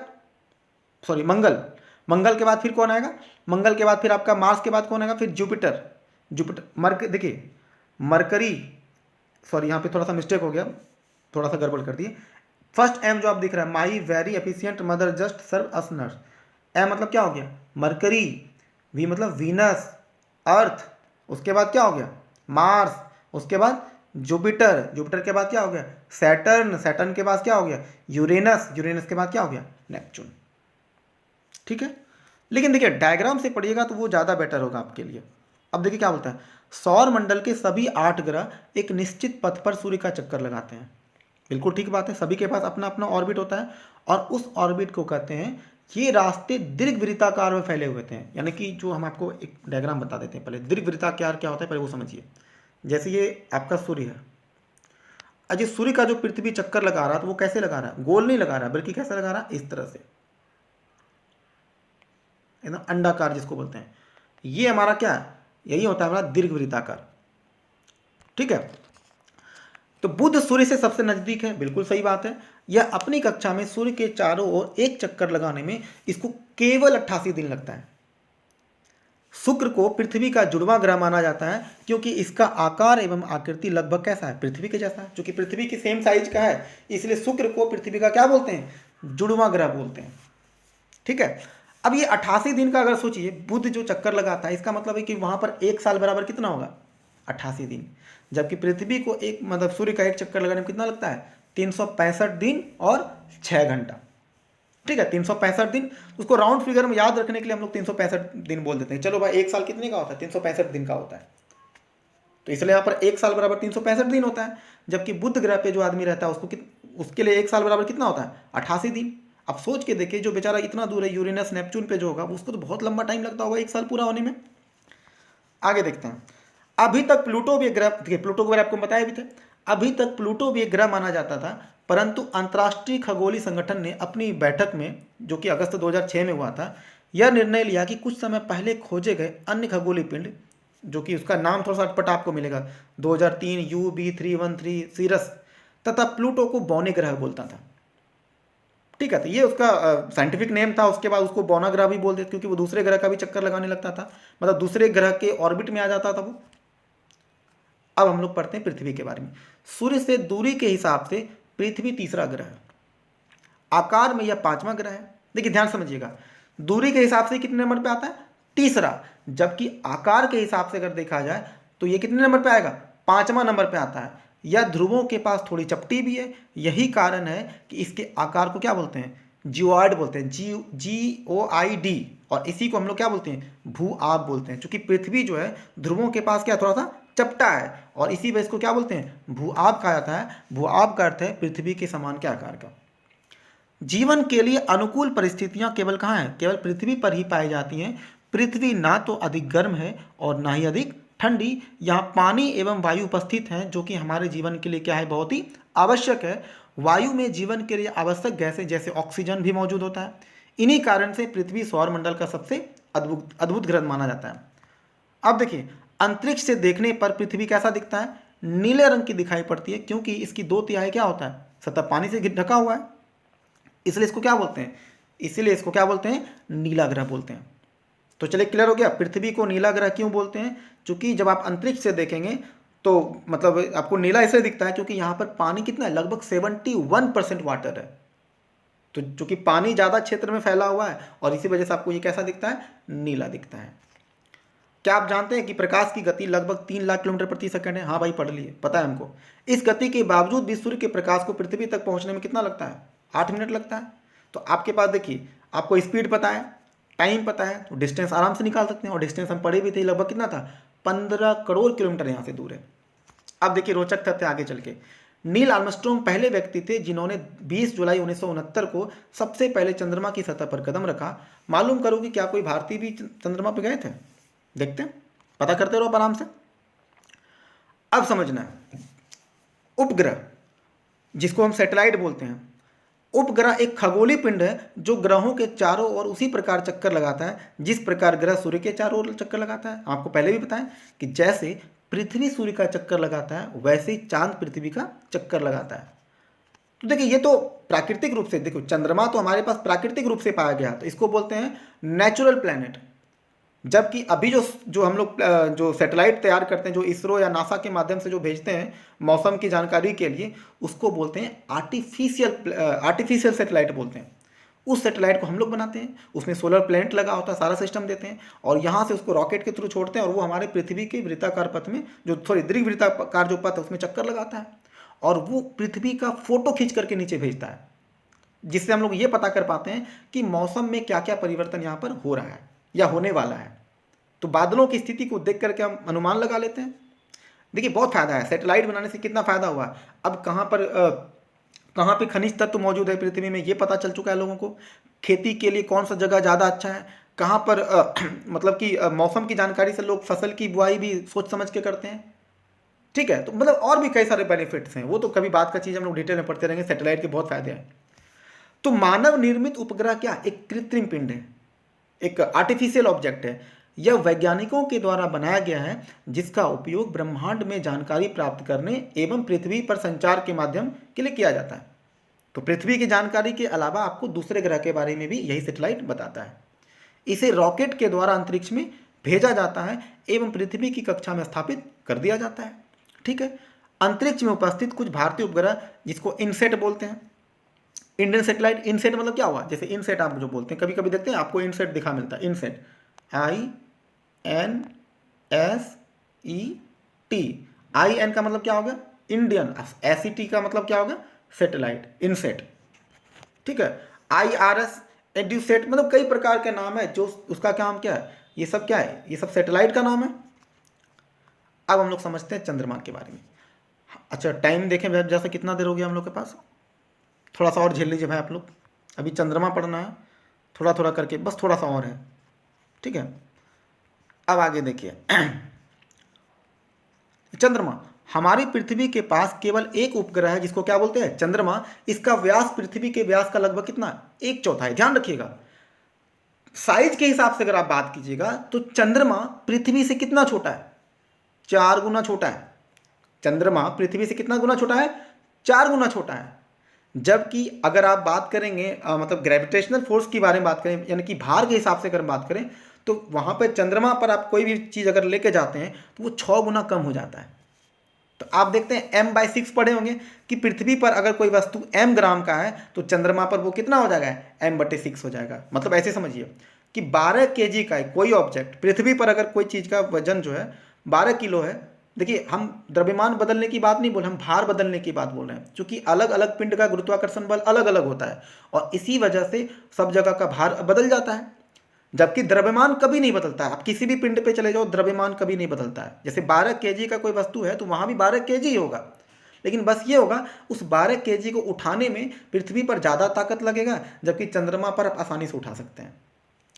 S1: सॉरी मंगल के बाद फिर कौन आएगा? मंगल के बाद फिर आपका मार्स के बाद कौन आएगा? फिर जुपिटर। मर्क देखिए मरकरी, सॉरी यहाँ पे थोड़ा सा मिस्टेक हो गया, थोड़ा सा गड़बड़ कर दिए। फर्स्ट एम जो आप दिख रहा है, my very efficient mother just serve us nurse. M मतलब क्या हो गया, मरकरी। वी मतलब वीनस, अर्थ। उसके बाद क्या हो गया, मार्स। उसके बाद जुपिटर, जुपिटर के बाद क्या हो गया, सैटर्न। सैटर्न के बाद क्या हो गया, यूरेनस। यूरेनस के बाद क्या हो गया, नेपच्यून। ठीक है, लेकिन देखिए डायग्राम से पढ़िएगा तो वो ज़्यादा बेटर होगा आपके लिए। अब देखिए क्या बोलता है, सौर मंडल के सभी 8 ग्रह एक निश्चित पथ पर सूर्य का चक्कर लगाते हैं। बिल्कुल ठीक बात है, सभी के पास अपना अपना ऑर्बिट होता है और उस ऑर्बिट को कहते हैं, ये रास्ते दीर्घवृत्ताकार में फैले हुए थे। यानी कि जो हम आपको एक डायग्राम बता देते हैं, पहले दीर्घवृत्ताकार क्या होता है पहले वो समझिए। जैसे ये आपका सूर्य है, अजय सूर्य का जो पृथ्वी चक्कर लगा रहा है तो वो कैसे लगा रहा है, गोल नहीं लगा रहा है, बल्कि कैसे लगा रहा है, इस तरह से, एकदम अंडाकार जिसको बोलते हैं। ये हमारा क्या है, यही होता है हमारा दीर्घवृत्ताकार। ठीक है, तो बुध सूर्य से सबसे नजदीक है, बिल्कुल सही बात है। यह अपनी कक्षा में सूर्य के चारों ओर एक चक्कर लगाने में इसको केवल 88 दिन लगता है। शुक्र को पृथ्वी का जुड़वां ग्रह माना जाता है क्योंकि इसका आकार एवं आकृति लगभग कैसा है, पृथ्वी के जैसा है। क्योंकि पृथ्वी की सेम साइज का है, इसलिए शुक्र को पृथ्वी का क्या बोलते हैं, जुड़वां ग्रह बोलते हैं। ठीक है, अब ये 88 दिन का अगर सोचिए, बुध जो चक्कर लगाता है इसका मतलब है कि वहां पर एक साल बराबर कितना होगा, 88 दिन। जबकि पृथ्वी को एक मतलब सूर्य का एक चक्कर लगाने में कितना लगता है, 365 दिन और 6 घंटा। ठीक है, 365 दिन, उसको राउंड फिगर में याद रखने के लिए हम लोग 365 दिन बोल देते हैं। चलो भाई, एक साल कितने का होता है, 365 दिन का होता है, तो इसलिए यहाँ पर एक साल बराबर 365 दिन होता है। जबकि बुध ग्रह पे जो आदमी रहता है उसके लिए एक साल बराबर कितना होता है, 88 दिन। अब सोच के देखिए, जो बेचारा इतना दूर है यूरेनस नेपच्यून पे जो होगा, उसको तो बहुत लंबा टाइम लगता होगा एक साल पूरा होने में। आगे देखते हैं, अभी तक प्लूटो भी एक ग्रह, देखिए प्लूटो के बारे में आपको बताया भी थे, अभी तक प्लूटो भी एक ग्रह माना जाता था, परंतु अंतर्राष्ट्रीय खगोलीय संगठन ने अपनी बैठक में, जो कि अगस्त 2006 में हुआ था, यह निर्णय लिया कि कुछ समय पहले खोजे गए अन्य खगोलीय पिंड, जो कि उसका नाम थोड़ा सा अटपट आपको मिलेगा, 2003 UB313 सीरस, तथा प्लूटो को बौने ग्रह बोलता था। ठीक है, तो ये उसका साइंटिफिक नेम था। उसके बाद उसको बौना ग्रह भी बोल देते, क्योंकि वो दूसरे ग्रह का भी चक्कर लगाने लगता था, मतलब दूसरे ग्रह के ऑर्बिट में आ जाता था वो। अब हम लोग पढ़ते हैं पृथ्वी के बारे में। सूर्य से दूरी के हिसाब से पृथ्वी तीसरा ग्रह है, आकार में यह 5वां ग्रह है। देखिए ध्यान समझिएगा, दूरी के हिसाब से कितने नंबर पे आता है, तीसरा। जबकि आकार के हिसाब से अगर देखा जाए तो ये कितने नंबर पे आएगा, 5वां नंबर पे आता है। यह ध्रुवों के पास थोड़ी चपटी भी है, यही कारण है कि इसके आकार को क्या बोलते हैं, जियोइड बोलते हैं, GOID। और इसी को हम लोग क्या बोलते हैं, भू आप बोलते हैं। चूंकि पृथ्वी जो है ध्रुवों के पास क्या थोड़ा सा चपटा है, और इसी वजह इसको क्या बोलते हैं, भू आप कहा जाता है। भू आप का अर्थ है पृथ्वी के समान के आकार का। जीवन के लिए अनुकूल परिस्थितियां केवल कहाँ हैं, केवल पृथ्वी पर ही पाई जाती हैं। पृथ्वी ना तो अधिक गर्म है और ना ही अधिक ठंडी। यहाँ पानी एवं वायु उपस्थित हैं, जो कि हमारे जीवन के लिए क्या है, बहुत ही आवश्यक है। वायु में जीवन के लिए आवश्यक गैसें जैसे ऑक्सीजन भी मौजूद होता है। इन्हीं कारण से पृथ्वी सौर मंडल का सबसे अद्भुत ग्रह माना जाता है। अब देखिए, अंतरिक्ष से देखने पर पृथ्वी कैसा दिखता है, नीले रंग की दिखाई पड़ती है, क्योंकि इसकी 2/3 क्या होता है, सतह पानी से ढका हुआ है। इसलिए इसको क्या बोलते हैं, इसीलिए इसको क्या बोलते हैं, नीला ग्रह बोलते हैं। तो चलिए क्लियर हो गया, पृथ्वी को नीला ग्रह क्यों बोलते हैं। क्योंकि जब आप अंतरिक्ष से देखेंगे तो मतलब आपको नीला इसलिए दिखता है क्योंकि यहाँ पर पानी कितना है, लगभग 71% वाटर है। तो चूंकि पानी ज़्यादा क्षेत्र में फैला हुआ है, और इसी वजह से आपको ये कैसा दिखता है, नीला दिखता है। क्या आप जानते हैं कि प्रकाश की गति लगभग 3 लाख किलोमीटर प्रति सेकंड है। हाँ भाई, पढ़ लिए, पता है हमको। इस गति के बावजूद भी सूर्य के प्रकाश को पृथ्वी तक पहुंचने में कितना लगता है, 8 मिनट लगता है। तो आपके पास देखिए, आपको स्पीड पता है, टाइम पता है, तो डिस्टेंस आराम से निकाल सकते हैं। और डिस्टेंस हम पढ़े भी थे, लगभग कितना था, 15 करोड़ किलोमीटर यहाँ से दूर है। अब देखिए रोचक तथ्य आगे चल के, नील आर्मस्ट्रॉन्ग पहले व्यक्ति थे जिन्होंने 20 जुलाई 1969 को सबसे पहले चंद्रमा की सतह पर कदम रखा। मालूम करो कि क्या कोई भारतीय भी चंद्रमा पर गए थे, देखते हैं, पता करते रहो आराम से। अब समझना है, उपग्रह जिसको हम सैटेलाइट बोलते हैं, उपग्रह एक खगोलीय पिंड है जो ग्रहों के चारों ओर उसी प्रकार चक्कर लगाता है जिस प्रकार ग्रह सूर्य के चारों ओर चक्कर लगाता है। आपको पहले भी बताएं कि जैसे पृथ्वी सूर्य का चक्कर लगाता है, वैसे ही चांद पृथ्वी का चक्कर लगाता है। तो देखिए, ये तो प्राकृतिक रूप से, देखो चंद्रमा तो हमारे पास प्राकृतिक रूप से पाया गया, तो इसको बोलते हैं नेचुरल प्लैनेट। जबकि अभी जो जो हम लोग जो सैटेलाइट तैयार करते हैं, जो इसरो या नासा के माध्यम से जो भेजते हैं मौसम की जानकारी के लिए, उसको बोलते हैं आर्टिफिशियल सैटेलाइट बोलते हैं। उस सैटेलाइट को हम लोग बनाते हैं, उसमें सोलर प्लेनेट लगा होता है, सारा सिस्टम देते हैं, और यहाँ से उसको रॉकेट के थ्रू छोड़ते हैं, और वो हमारे पृथ्वी के वृत्ताकार पथ में दीर्घवृत्ताकार जो पथ है उसमें चक्कर लगाता है, और वो पृथ्वी का फोटो खींच करके नीचे भेजता है, जिससे हम लोग ये पता कर पाते हैं कि मौसम में क्या क्या परिवर्तन यहाँ पर हो रहा है या होने वाला है। तो बादलों की स्थिति को देख करके हम अनुमान लगा लेते हैं। देखिए बहुत फायदा है सैटेलाइट बनाने से, कितना फायदा हुआ। अब कहाँ पे खनिज तत्व मौजूद है पृथ्वी में ये पता चल चुका है लोगों को। खेती के लिए कौन सा जगह ज़्यादा अच्छा है, कहाँ पर मतलब कि मौसम की जानकारी से लोग फसल की बुआई भी सोच समझ के करते हैं। ठीक है, तो मतलब और भी कई सारे बेनिफिट्स हैं, वो तो कभी बात का चीज़ हम लोग डिटेल में पढ़ते रहेंगे। सैटेलाइट के बहुत फायदे हैं। तो मानव निर्मित उपग्रह क्या एक कृत्रिम पिंड है, एक आर्टिफिशियल ऑब्जेक्ट है। यह वैज्ञानिकों के द्वारा बनाया गया है, जिसका उपयोग ब्रह्मांड में जानकारी प्राप्त करने एवं पृथ्वी पर संचार के माध्यम के लिए किया जाता है। तो पृथ्वी की जानकारी के अलावा आपको दूसरे ग्रह के बारे में भी यही सैटेलाइट बताता है। इसे रॉकेट के द्वारा अंतरिक्ष में भेजा जाता है एवं पृथ्वी की कक्षा में स्थापित कर दिया जाता है। ठीक है, अंतरिक्ष में उपस्थित कुछ भारतीय उपग्रह, जिसको इनसेट बोलते हैं, इंडियन सैटेलाइट। इनसेट मतलब क्या हुआ, जैसे इनसेट आप जो बोलते हैं, कभी कभी देखते हैं आपको इनसेट दिखा मिलता है, इनसेट INSET। IN का मतलब क्या होगा, इंडियन। SET का मतलब क्या होगा, सैटेलाइट, इनसेट। ठीक है, IRS, एड्यूसेट, मतलब कई प्रकार के नाम है, जो उसका काम क्या है, ये सब क्या है, ये सब सैटेलाइट का नाम है। अब हम लोग समझते हैं चंद्रमा के बारे में। अच्छा टाइम देखें भाई, जैसे कितना देर हो गया हम लोग के पास, थोड़ा सा और झेल लीजिए भाई आप लोग, अभी चंद्रमा पढ़ना है, थोड़ा थोड़ा करके, बस थोड़ा सा और है। ठीक है, अब आगे देखिए। चंद्रमा, हमारी पृथ्वी के पास केवल एक उपग्रह है, जिसको क्या बोलते हैं, चंद्रमा। इसका व्यास पृथ्वी के व्यास का लगभग कितना, 1/4। ध्यान रखिएगा, साइज के हिसाब से अगर आप बात कीजिएगा तो चंद्रमा पृथ्वी से कितना छोटा है, 4 गुना छोटा है। चंद्रमा पृथ्वी से कितना गुना छोटा है, 4 गुना छोटा है। जबकि अगर आप बात करेंगे मतलब ग्रेविटेशनल फोर्स की बारे में बात करें, यानी कि भार के हिसाब से अगर बात करें, तो वहाँ पर चंद्रमा पर आप कोई भी चीज़ अगर लेके जाते हैं तो वो 6 गुना कम हो जाता है। तो आप देखते हैं m/6 पढ़े होंगे कि पृथ्वी पर अगर कोई वस्तु m ग्राम का है तो चंद्रमा पर वो कितना हो जाएगा, m/6 हो जाएगा। मतलब ऐसे समझिए कि 12 kg का है कोई ऑब्जेक्ट, पृथ्वी पर अगर कोई चीज़ का वजन जो है 12 किलो है। देखिए हम द्रव्यमान बदलने की बात नहीं बोल रहे, हम भार बदलने की बात बोल रहे हैं, क्योंकि अलग अलग पिंड का गुरुत्वाकर्षण बल अलग अलग होता है, और इसी वजह से सब जगह का भार बदल जाता है। जबकि द्रव्यमान कभी नहीं बदलता है। आप किसी भी पिंड पे चले जाओ, द्रव्यमान कभी नहीं बदलता है। जैसे 12 kg का कोई वस्तु है तो वहाँ भी 12 kg ही होगा, लेकिन बस ये होगा उस 12 kg को उठाने में पृथ्वी पर ज़्यादा ताकत लगेगा, जबकि चंद्रमा पर आप आसानी से उठा सकते हैं।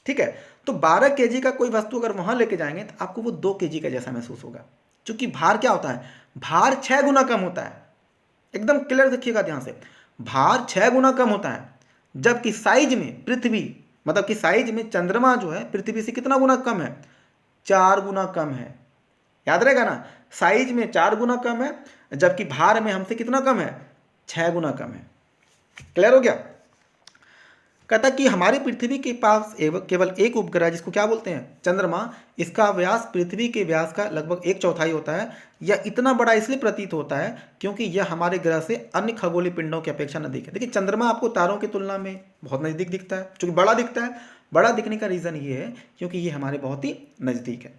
S1: ठीक है, तो 12 kg का कोई वस्तु अगर वहाँ लेके जाएंगे तो आपको वो 2 kg का जैसा महसूस होगा, क्योंकि भार क्या होता है, भार 6 गुना कम होता है। एकदम क्लियर देखिएगा ध्यान से, भार 6 गुना कम होता है। जबकि साइज में पृथ्वी, मतलब कि साइज में चंद्रमा जो है पृथ्वी से कितना गुना कम है, 4 गुना कम है। याद रहेगा ना, साइज में 4 गुना कम है, जबकि भार में हमसे कितना कम है, 6 गुना कम है। क्लियर हो गया। कहता कि हमारी पृथ्वी के पास केवल एक उपग्रह, जिसको क्या बोलते हैं, चंद्रमा। इसका व्यास पृथ्वी के व्यास का लगभग 1/4 होता है। यह इतना बड़ा इसलिए प्रतीत होता है क्योंकि यह हमारे ग्रह से अन्य खगोलीय पिंडों की अपेक्षा नजदीक है। देखिए चंद्रमा आपको तारों की तुलना में बहुत नज़दीक दिखता है, क्योंकि बड़ा दिखता है। बड़ा दिखने का रीज़न ये है क्योंकि ये हमारे बहुत ही नज़दीक है।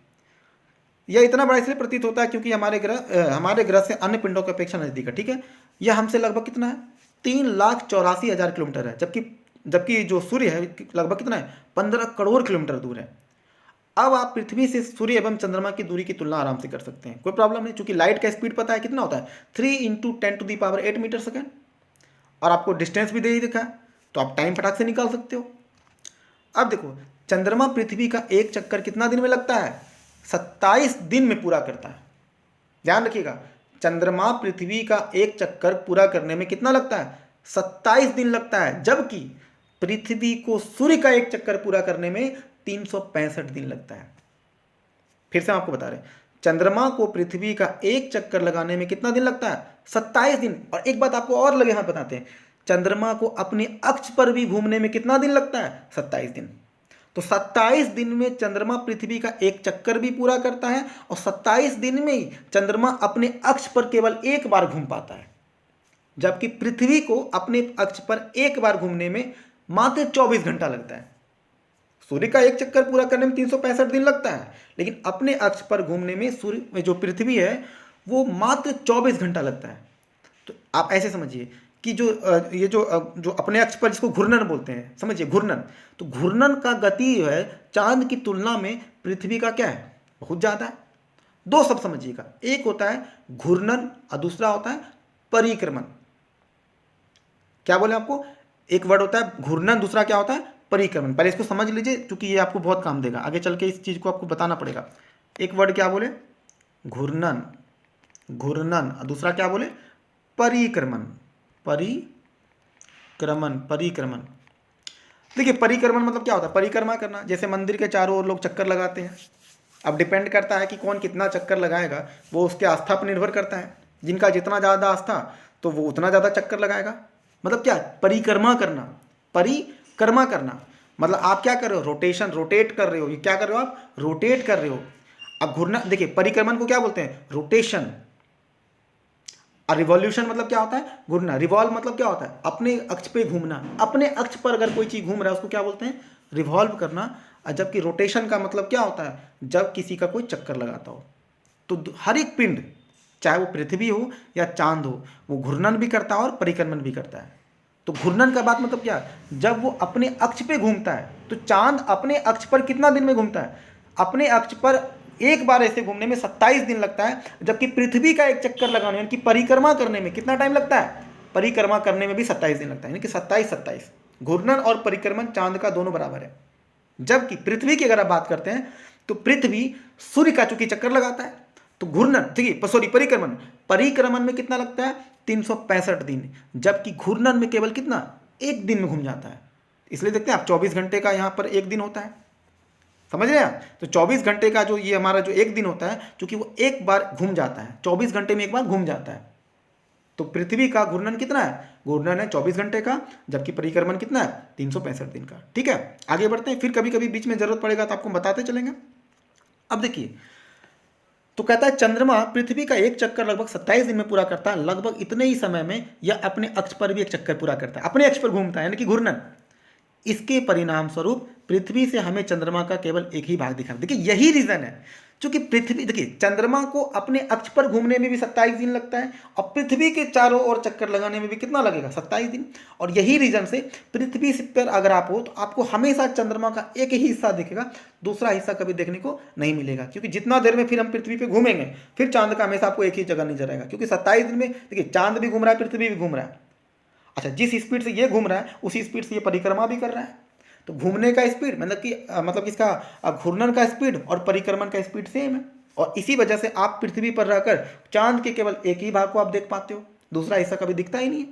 S1: यह इतना बड़ा इसलिए प्रतीत होता है क्योंकि हमारे ग्रह से अन्य पिंडों की अपेक्षा नज़दीक है। ठीक है, यह हमसे लगभग कितना है, 3,84,000 किलोमीटर है, जबकि जो सूर्य है लगभग कितना है, 15 करोड़ किलोमीटर दूर है। अब आप पृथ्वी से सूर्य एवं चंद्रमा की दूरी की तुलना आराम से कर सकते हैं, कोई प्रॉब्लम नहीं, क्योंकि लाइट का स्पीड पता है कितना होता है, 3 × 10⁸ मीटर सेकेंड, और आपको डिस्टेंस भी दे ही दिखा है, तो आप टाइम फटाक से निकाल सकते हो। अब देखो चंद्रमा पृथ्वी का एक चक्कर कितना दिन में लगता है, 27 दिन में पूरा करता है। ध्यान रखिएगा, चंद्रमा पृथ्वी का एक चक्कर पूरा करने में कितना लगता है, 27 दिन लगता है। जबकि पृथ्वी को सूर्य का एक चक्कर पूरा करने में 365 दिन लगता है। फिर से हम आपको बता रहे हैं, चंद्रमा को पृथ्वी का एक चक्कर लगाने में कितना दिन लगता है, 27 दिन। और एक बात आपको और लगे हाथ बताते हैं, चंद्रमा को अपने अक्ष पर भी घूमने में कितना दिन लगता है, 27 दिन। तो 27 दिन में चंद्रमा पृथ्वी का एक चक्कर भी पूरा करता है और 27 दिन में ही चंद्रमा अपने अक्ष पर केवल एक बार घूम पाता है, जबकि पृथ्वी को अपने अक्ष पर एक बार घूमने में मात्र 24 घंटा लगता है। सूर्य का एक चक्कर पूरा करने में 365 दिन लगता है, लेकिन अपने अक्ष पर घूमने में सूर्य में जो पृथ्वी है वो मात्र 24 घंटा लगता है। तो आप ऐसे समझिए कि ये जो अपने अक्ष पर जिसको घूर्णन बोलते हैं, समझिए घूर्णन, तो घूर्णन का गति जो है चांद की तुलना में पृथ्वी का क्या है, बहुत ज़्यादा है। दो सब समझिएगा, एक होता है घूर्णन और दूसरा होता है परिक्रमण। क्या बोले आपको, एक वर्ड होता है घूर्णन, दूसरा क्या होता है परिक्रमण। पहले इसको समझ लीजिए क्योंकि ये आपको बहुत काम देगा, आगे चल के इस चीज़ को आपको बताना पड़ेगा। एक वर्ड क्या बोले, घूर्णन, घूर्णन, और दूसरा क्या बोले परिक्रमण, परिक्रमण, परिक्रमण। देखिए परिक्रमण मतलब क्या होता है, परिक्रमा करना, जैसे मंदिर के चारों ओर लोग चक्कर लगाते हैं। अब डिपेंड करता है कि कौन कितना चक्कर लगाएगा, वो उसके आस्था पर निर्भर करता है। जिनका जितना ज़्यादा आस्था तो वो उतना ज़्यादा चक्कर लगाएगा। मतलब क्या, परिक्रमा करना, परिक्रमा करना मतलब आप क्या कर रहे हो, रोटेशन, रोटेट कर रहे हो। ये क्या कर रहे हो आप, रोटेट कर रहे हो। अब घूर्णन, देखिए परिक्रमण को क्या बोलते हैं, रोटेशन। और रिवॉल्यूशन मतलब क्या होता है, घूमना। रिवॉल्व मतलब क्या होता है, अपने अक्ष पे घूमना। अपने अक्ष पर अगर कोई चीज़ घूम रहा है उसको क्या बोलते हैं, रिवॉल्व करना। और जबकि रोटेशन का मतलब क्या होता है, जब किसी का कोई चक्कर लगाता हो। तो हर एक पिंड, चाहे वो पृथ्वी हो या चांद हो, वो घूर्णन भी करता है और परिक्रमण भी करता है। तो घूर्णन का बात मतलब क्या, जब वो अपने अक्ष पे घूमता है। तो चांद अपने अक्ष पर कितना दिन में घूमता है, अपने अक्ष पर एक बार ऐसे घूमने में 27 दिन लगता है, जबकि पृथ्वी का एक चक्कर लगाने यानी कि परिक्रमा करने में कितना टाइम लगता है, परिक्रमा करने में भी 27 दिन लगता है। यानी कि 27 घूर्णन और परिक्रमण चांद का दोनों बराबर है। जबकि पृथ्वी की अगर आप बात करते हैं तो पृथ्वी सूर्य का चूंकि चक्कर लगाता है, तो घूर्णन, ठीक है सॉरी परिक्रमण, परिक्रमण में कितना लगता है 365 दिन, जबकि घूर्णन में केवल कितना, एक दिन में घूम जाता है। इसलिए देखते हैं आप 24 घंटे का यहाँ पर एक दिन होता है, समझ रहे हैं आप। तो 24 घंटे का जो ये हमारा जो एक दिन होता है, क्योंकि वो एक बार घूम जाता है, 24 घंटे में एक बार घूम जाता है। तो पृथ्वी का घूर्णन कितना है, घूर्णन है 24 घंटे का, जबकि परिक्रमण कितना है 365 दिन का। ठीक है, आगे बढ़ते हैं, फिर कभी कभी बीच में जरूरत पड़ेगा तो आपको बताते चलेंगे। अब देखिए, तो कहता है चंद्रमा पृथ्वी का एक चक्कर लगभग 27 दिन में पूरा करता है। लगभग इतने ही समय में यह अपने अक्ष पर भी एक चक्कर पूरा करता है, अपने अक्ष पर घूमता है, यानी कि घूर्णन। इसके परिणाम स्वरूप पृथ्वी से हमें चंद्रमा का केवल एक ही भाग दिखा। देखिए यही रीजन है, क्योंकि पृथ्वी, देखिए चंद्रमा को अपने अक्ष पर घूमने में भी 27 दिन लगता है और पृथ्वी के चारों ओर चक्कर लगाने में भी कितना लगेगा, 27 दिन। और यही रीजन से पृथ्वी पर अगर आप हो तो आपको हमेशा चंद्रमा का एक ही हिस्सा दिखेगा, दूसरा हिस्सा कभी देखने को नहीं मिलेगा। क्योंकि जितना देर में फिर हम पृथ्वी पर घूमेंगे, फिर चांद का हमेशा आपको एक ही जगह नजर आएगा। क्योंकि 27 दिन में देखिए चांद भी घूम रहा है, पृथ्वी भी घूम रहा है। अच्छा, जिस स्पीड से ये घूम रहा है उसी स्पीड से ये परिक्रमा भी कर रहा है। तो घूमने का स्पीड मतलब कि मतलब इसका घूर्णन का स्पीड और परिक्रमण का स्पीड सेम है। और इसी वजह से आप पृथ्वी पर रहकर चांद के केवल एक ही भाग को आप देख पाते हो, दूसरा हिस्सा कभी दिखता ही नहीं है।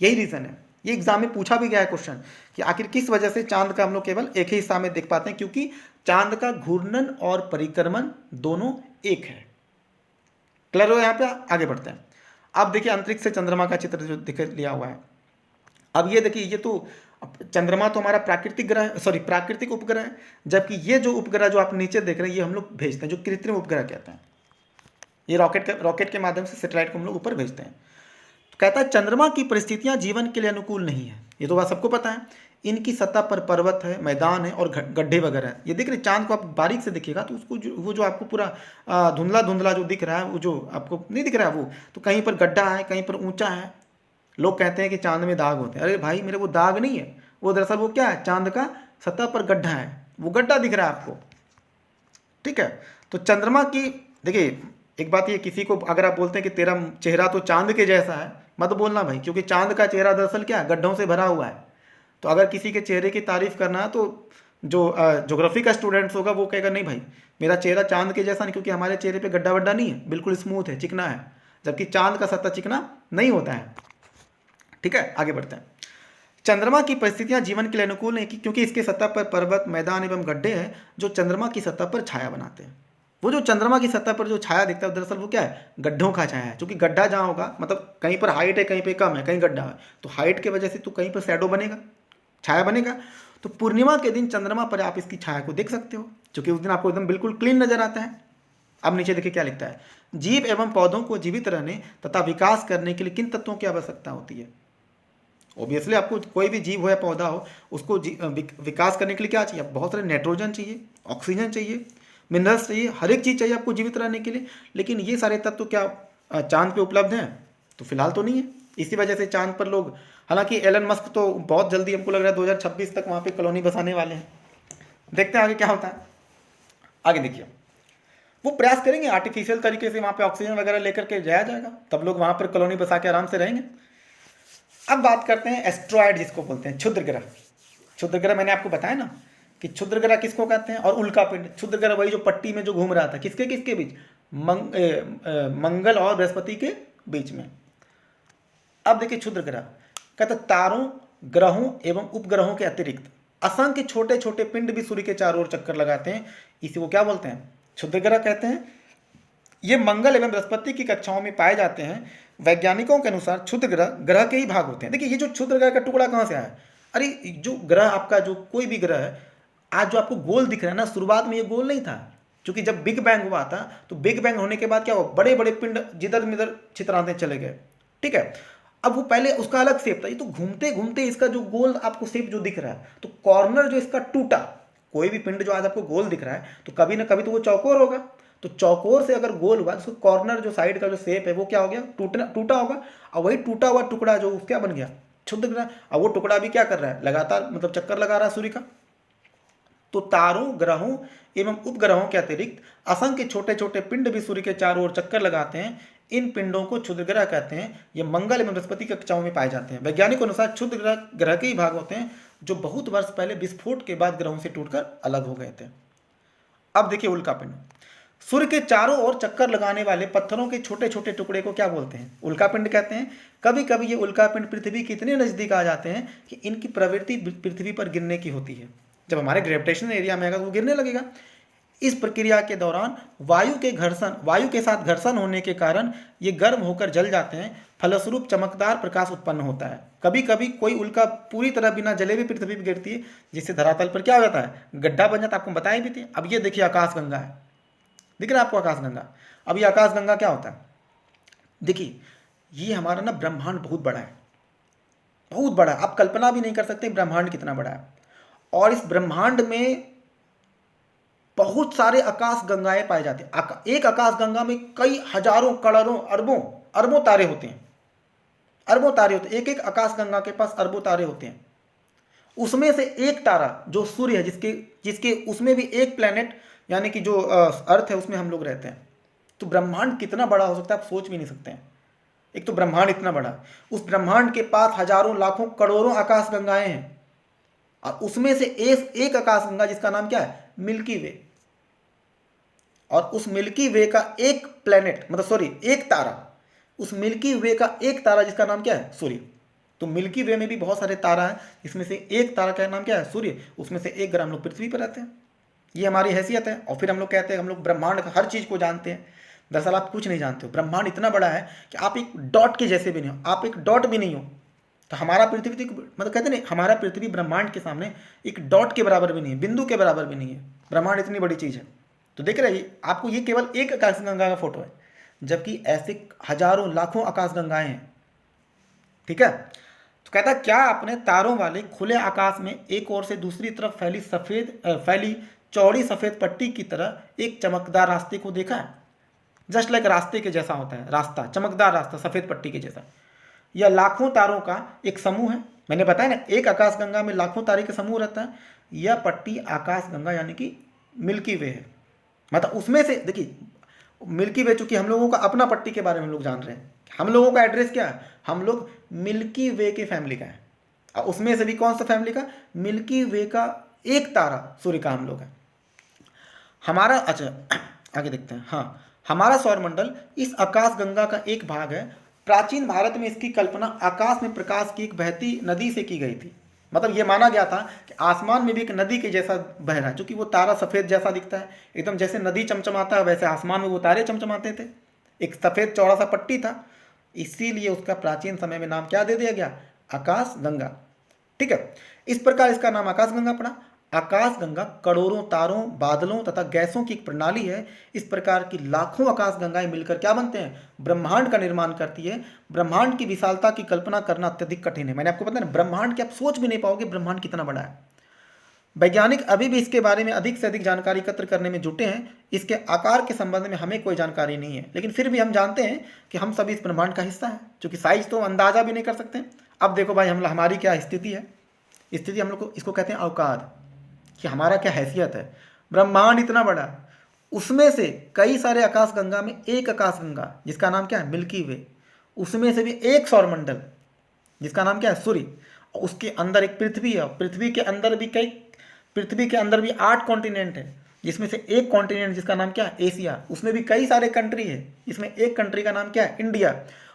S1: यही रीज़न है। ये एग्जाम में पूछा भी गया है क्वेश्चन कि आखिर किस वजह से चांद का हम लोग केवल एक ही हिस्सा में देख पाते हैं, क्योंकि चांद का घूर्णन और परिक्रमण दोनों एक है। क्लियर हो यहाँ पे, आगे बढ़ते हैं। अब देखिए अंतरिक्ष से चंद्रमा का चित्र जो दिख लिया हुआ है। अब ये देखिए, ये तो चंद्रमा तो हमारा प्राकृतिक ग्रह, सॉरी प्राकृतिक उपग्रह है, जबकि ये जो उपग्रह जो आप नीचे देख रहे हैं ये हम लोग भेजते हैं, जो कृत्रिम उपग्रह कहते हैं। ये रॉकेट के माध्यम से सैटेलाइट को हम लोग ऊपर भेजते हैं। तो कहता है चंद्रमा की परिस्थितियां जीवन के लिए अनुकूल नहीं है। ये तो बात सबको पता है। इनकी सतह पर पर्वत है, मैदान है और गड्ढे वगैरह है। ये देख रहे चांद को आप बारीक से देखिएगा तो उसको वो जो आपको पूरा धुंधला धुंधला जो दिख रहा है, वो जो आपको नहीं दिख रहा है वो, तो कहीं पर गड्ढा है, कहीं पर ऊंचा है। लोग कहते हैं कि चांद में दाग होते हैं। अरे भाई मेरे, वो दाग नहीं है, वो दरअसल वो क्या है, चांद का सतह पर गड्ढा है, वो गड्ढा दिख रहा है आपको। ठीक है, तो चंद्रमा की, देखिए एक बात ये, किसी को अगर आप बोलते हैं कि तेरा चेहरा तो चांद के जैसा है, मत बोलना भाई, क्योंकि चांद का चेहरा दरअसल क्या है, गड्ढों से भरा हुआ है। तो अगर किसी के चेहरे की तारीफ करना है तो जो ज्योग्राफी का स्टूडेंट्स होगा वो कहेगा नहीं भाई मेरा चेहरा चांद के जैसा नहीं, क्योंकि हमारे चेहरे पे गड्ढा वड्ढा नहीं है, बिल्कुल स्मूथ है, चिकना है, जबकि चांद का सतह चिकना नहीं होता है। ठीक है, आगे बढ़ते हैं। चंद्रमा की परिस्थितियां जीवन के लिए अनुकूल नहीं, क्योंकि इसके सतह पर पर्वत, मैदान एवं गड्ढे हैं जो चंद्रमा की सतह पर छाया बनाते हैं। वो जो चंद्रमा की सतह पर जो छाया दिखता है दरअसल वो क्या है, गड्ढों का छाया है। क्योंकि गड्ढा जहाँ होगा मतलब कहीं पर हाइट है, कहीं पे कम है, कहीं गड्ढा है, तो हाइट के वजह से तो कहीं पर शैडो बनेगा, छाया बनेगा। तो पूर्णिमा के दिन चंद्रमा पर आप इसकी छाया को देख सकते हो, क्योंकि उस दिन आपको एकदम बिल्कुल क्लीन नजर आता है। अब नीचे देखिए क्या लिखता है, जीव एवं पौधों को जीवित रहने तथा विकास करने के लिए किन तत्वों की आवश्यकता होती है। ऑब्वियसली आपको कोई भी जीव हो या पौधा हो, उसको विकास करने के लिए क्या चाहिए, बहुत सारे नाइट्रोजन चाहिए, ऑक्सीजन चाहिए, मिनरल्स चाहिए, हर एक चीज़ चाहिए आपको जीवित रहने के लिए। लेकिन ये सारे तत्व क्या चांद पे उपलब्ध हैं? तो फिलहाल तो नहीं है। इसी वजह से चांद पर लोग, हालांकि एलन मस्क तो बहुत जल्दी हमको लग रहा है 2026 तक वहाँ पे कॉलोनी बसाने वाले हैं। देखते हैं आगे क्या होता है। आगे देखिए, वो प्रयास करेंगे आर्टिफिशियल तरीके से वहाँ पे ऑक्सीजन वगैरह लेकर के जाया जाएगा, तब लोग वहाँ पर कॉलोनी बसा के आराम से रहेंगे। अब बात करते हैं एस्ट्रॉयड, जिसको बोलते हैं क्षुद्र ग्रह। क्षुद्र ग्रह मैंने आपको बताया ना कि क्षुद्र ग्रह किसको कहते हैं, और उल्का पिंड। क्षुद्र ग्रह वही जो पट्टी में जो घूम रहा था, किसके किसके बीच, मंगल और बृहस्पति के बीच में। अब देखिए क्षुद्र ग्रह कहते तारों, ग्रहों एवं उपग्रहों के अतिरिक्त असंख्य छोटे छोटे पिंड भी सूर्य के चारों ओर चक्कर लगाते हैं, इसी को क्या बोलते हैं, क्षुद्र ग्रह कहते हैं। ये मंगल एवं बृहस्पति की कक्षाओं में पाए जाते हैं। वैज्ञानिकों के अनुसार क्षुद्र ग्रह ग्रह के ही भाग होते हैं। देखिए ये जो क्षुद्र ग्रह का टुकड़ा कहाँ से आया है, अरे जो ग्रह आपका जो कोई भी ग्रह है, आज जो आपको गोल दिख रहा है ना, शुरुआत में ये गोल नहीं था, क्योंकि जब बिग बैंग हुआ था तो बिग बैंग होने के बाद क्या हुआ, बड़े बड़े पिंड जिधर मिधर छितराते चले गए, ठीक है। अब वो पहले उसका अलग शेप था, ये तो घूमते घूमते इसका जो गोल आपको शेप जो दिख रहा है, तो कॉर्नर जो इसका टूटा, कोई भी पिंड जो आज आपको गोल दिख रहा है तो कभी ना कभी तो वो चौकोर होगा, तो चौकोर से अगर गोल हुआ तो कॉर्नर जो साइड का जो शेप है वो क्या हो गया, टूटा होगा। और वही टूटा हुआ टुकड़ा जो क्या बन गया, क्षुद्र ग्रह। अब वो टुकड़ा भी क्या कर रहा है, लगातार मतलब चक्कर लगा रहा है सूर्य का। तो तारों, ग्रहों एवं उपग्रहों के अतिरिक्त असंख्य छोटे छोटे पिंड भी सूर्य के चारों ओर चक्कर लगाते हैं। इन पिंडों को क्षुद्र ग्रह कहते हैं। ये मंगल एवं बृहस्पति की कक्षाओं में पाए जाते हैं। वैज्ञानिकों के अनुसार क्षुद्र ग्रह के ही भाग होते हैं जो बहुत वर्ष पहले विस्फोट के बाद ग्रहों से टूटकर अलग हो गए थे। अब देखिए उल्का पिंड, सूर्य के चारों ओर चक्कर लगाने वाले पत्थरों के छोटे छोटे टुकड़े को क्या बोलते हैं, उल्का पिंड कहते हैं। कभी कभी ये उल्का पिंड पृथ्वी के इतने नजदीक आ जाते हैं कि इनकी प्रवृत्ति पृथ्वी पर गिरने की होती है। जब हमारे ग्रेविटेशन एरिया में आएगा तो वो गिरने लगेगा। इस प्रक्रिया के दौरान वायु के साथ घर्षण होने के कारण ये गर्म होकर जल जाते हैं, फलस्वरूप चमकदार प्रकाश उत्पन्न होता है। कभी कभी कोई उल्का पूरी तरह बिना जले भी पृथ्वी पर गिरती है, जिससे धरातल पर क्या हो जाता है, गड्ढा बन जाता है। आपको बताए भी थे। अब ये देखिए आकाशगंगा है, दिख रहा है आपको आकाशगंगा। अब ये आकाशगंगा क्या होता है, देखिए ये हमारा ना ब्रह्मांड बहुत बड़ा है, बहुत बड़ा। आप कल्पना भी नहीं कर सकते ब्रह्मांड कितना बड़ा है। और इस ब्रह्मांड में बहुत सारे आकाश गंगाएं पाए जाते हैं। एक आकाश गंगा में कई हजारों, करोड़ों, अरबों अरबों तारे होते हैं, अरबों तारे होते हैं। एक एक आकाश गंगा के पास अरबों तारे होते हैं। उसमें से एक तारा जो सूर्य है, जिसके उसमें भी एक प्लेनेट यानी कि जो अर्थ है उसमें हम लोग रहते हैं। तो ब्रह्मांड कितना बड़ा हो सकता है आप सोच भी नहीं सकते हैं। एक तो ब्रह्मांड इतना बड़ा, उस ब्रह्मांड के पास हजारों, लाखों, करोड़ों आकाश गंगाएं हैं, और उसमें से एक आकाश गंगा जिसका नाम क्या है, मिल्की वे। और उस मिल्की वे का एक प्लेनेट, मतलब सॉरी एक तारा, उस मिल्की वे का एक तारा जिसका नाम क्या है, सूर्य। तो मिल्की वे में भी बहुत सारे तारा हैं, इसमें से एक तारा का नाम क्या है, सूर्य। उसमें से एक ग्रह हम लोग पृथ्वी पर रहते हैं। ये हमारी हैसियत है। और फिर हम लोग कहते हैं हम लोग ब्रह्मांड का हर चीज़ को जानते हैं। दरअसल आप कुछ नहीं जानते हो। ब्रह्मांड इतना बड़ा है कि आप एक डॉट के जैसे भी नहीं हो, आप एक डॉट भी नहीं हो। तो हमारा पृथ्वी तो मतलब कहते नहीं, हमारा पृथ्वी ब्रह्मांड के सामने एक डॉट के बराबर भी नहीं है, बिंदु के बराबर भी नहीं है। ब्रह्मांड इतनी बड़ी चीज़ है। तो देख रहे हैं आपको, ये केवल एक आकाशगंगा का फोटो है, जबकि ऐसे हजारों, लाखों आकाशगंगाएं हैं, ठीक है। तो कहता क्या आपने तारों वाले खुले आकाश में एक ओर से दूसरी तरफ फैली चौड़ी सफ़ेद पट्टी की तरह एक चमकदार रास्ते को देखा है। जस्ट लाइक रास्ते के जैसा होता है रास्ता, चमकदार रास्ता सफ़ेद पट्टी के जैसा। यह लाखों तारों का एक समूह है। मैंने बताया ना, एक आकाशगंगा में लाखों तारे का समूह रहता है। यह पट्टी आकाशगंगा यानी कि मिल्की वे है। मतलब उसमें से देखिए मिल्की वे, चूंकि हम लोगों का अपना पट्टी के बारे में हम लोग जान रहे हैं, हम लोगों का एड्रेस क्या है, हम लोग मिल्की वे के फैमिली का है। और उसमें से भी कौन सा फैमिली का, मिल्की वे का एक तारा सूर्य का हम लोग है। हमारा, अच्छा आगे देखते हैं। हाँ, हमारा सौरमंडल इस आकाशगंगा का एक भाग है। प्राचीन भारत में इसकी कल्पना आकाश में प्रकाश की एक बहती नदी से की गई थी। मतलब ये माना गया था कि आसमान में भी एक नदी के जैसा बह रहा है, क्योंकि वो तारा सफ़ेद जैसा दिखता है। एकदम जैसे नदी चमचमाता है वैसे आसमान में वो तारे चमचमाते थे। एक सफ़ेद चौड़ा सा पट्टी था, इसीलिए उसका प्राचीन समय में नाम क्या दे दिया गया, आकाश गंगा। ठीक है, इस प्रकार इसका नाम आकाशगंगा पड़ा। आकाशगंगा करोड़ों तारों, बादलों तथा गैसों की एक प्रणाली है। इस प्रकार की लाखों आकाशगंगाएं मिलकर क्या बनते हैं? ब्रह्मांड का निर्माण करती है। ब्रह्मांड की विशालता की कल्पना करना अत्यधिक कठिन है। मैंने आपको बताया ना, ब्रह्मांड के आप सोच भी नहीं पाओगे ब्रह्मांड कितना बड़ा है। वैज्ञानिक अभी भी इसके बारे में अधिक से अधिक जानकारी एकत्र करने में जुटे हैं। इसके आकार के संबंध में हमें कोई जानकारी नहीं है, लेकिन फिर भी हम जानते हैं कि हम सभी इस ब्रह्मांड का हिस्सा हैं, क्योंकि साइज तो अंदाजा भी नहीं कर सकते। अब देखो भाई, हम हमारी क्या स्थिति है। स्थिति हम लोग को इसको कहते हैं अवकाद, कि हमारा क्या हैसियत है। ब्रह्मांड इतना बड़ा, उसमें से कई सारे आकाशगंगा में एक आकाशगंगा जिसका नाम क्या है? मिल्की वे। उसमें से भी एक सौरमंडल जिसका नाम क्या है? सूर्य। उसके अंदर एक पृथ्वी है। पृथ्वी के अंदर भी 8 कॉन्टिनेंट है, जिसमें से एक कॉन्टिनेंट जिसका नाम क्या है? एशिया। उसमें भी कई सारे कंट्री है, जिसमें एक कंट्री का नाम क्या है? इंडिया।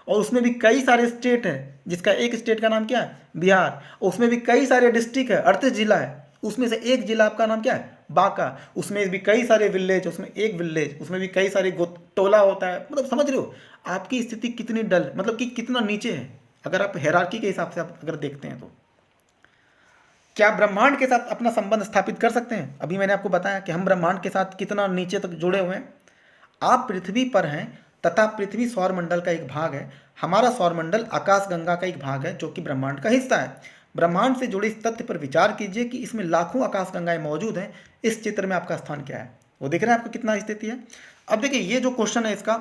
S1: और उसमें भी कई सारे स्टेट है, जिसका एक स्टेट का नाम क्या है? बिहार। उसमें भी कई सारे डिस्ट्रिक्ट है, 38 जिला है। उसमें से एक जिला आपका नाम क्या है? बांका। उसमें भी कई सारे विलेज, उसमें एक विलेज। उसमें भी कई सारे टोला होता है। मतलब समझ रहे हो आपकी स्थिति कितनी डल, मतलब कि कितना नीचे है, अगर आप हेरार्की के हिसाब से आप अगर देखते हैं तो। क्या ब्रह्मांड के साथ अपना संबंध स्थापित कर सकते हैं? अभी मैंने आपको बताया कि हम ब्रह्मांड के साथ कितना नीचे तक जुड़े हुए हैं। आप पृथ्वी पर हैं तथा पृथ्वी सौरमंडल का एक भाग है। हमारा सौरमंडल आकाशगंगा का एक भाग है, जो कि ब्रह्मांड का हिस्सा है। ब्रह्मांड से जुड़े इस तथ्य पर विचार कीजिए कि इसमें लाखों आकाशगंगाएं मौजूद हैं। इस चित्र में आपका स्थान क्या है? वो दिख रहा है आपको कितना स्थिति है? अब देखिए, ये जो क्वेश्चन है इसका,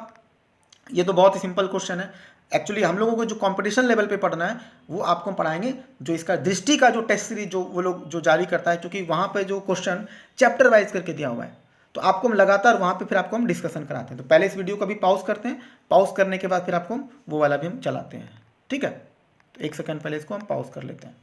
S1: ये तो बहुत ही सिंपल क्वेश्चन है। एक्चुअली हम लोगों को जो कंपटीशन लेवल पे पढ़ना है वो आपको पढ़ाएंगे, जो इसका दृष्टि का जो टेस्ट सीरीज जो वो लोग जो जारी करता है, क्योंकि वहाँ पे जो क्वेश्चन चैप्टर वाइज करके दिया हुआ है, तो आपको हम लगातार वहाँ पे फिर आपको हम डिस्कशन कराते हैं। तो पहले इस वीडियो को भी पॉज करते हैं, पॉज करने के बाद फिर आपको वो वाला भी हम चलाते हैं। ठीक है, तो 1 सेकंड पहले इसको हम पॉज कर लेते हैं।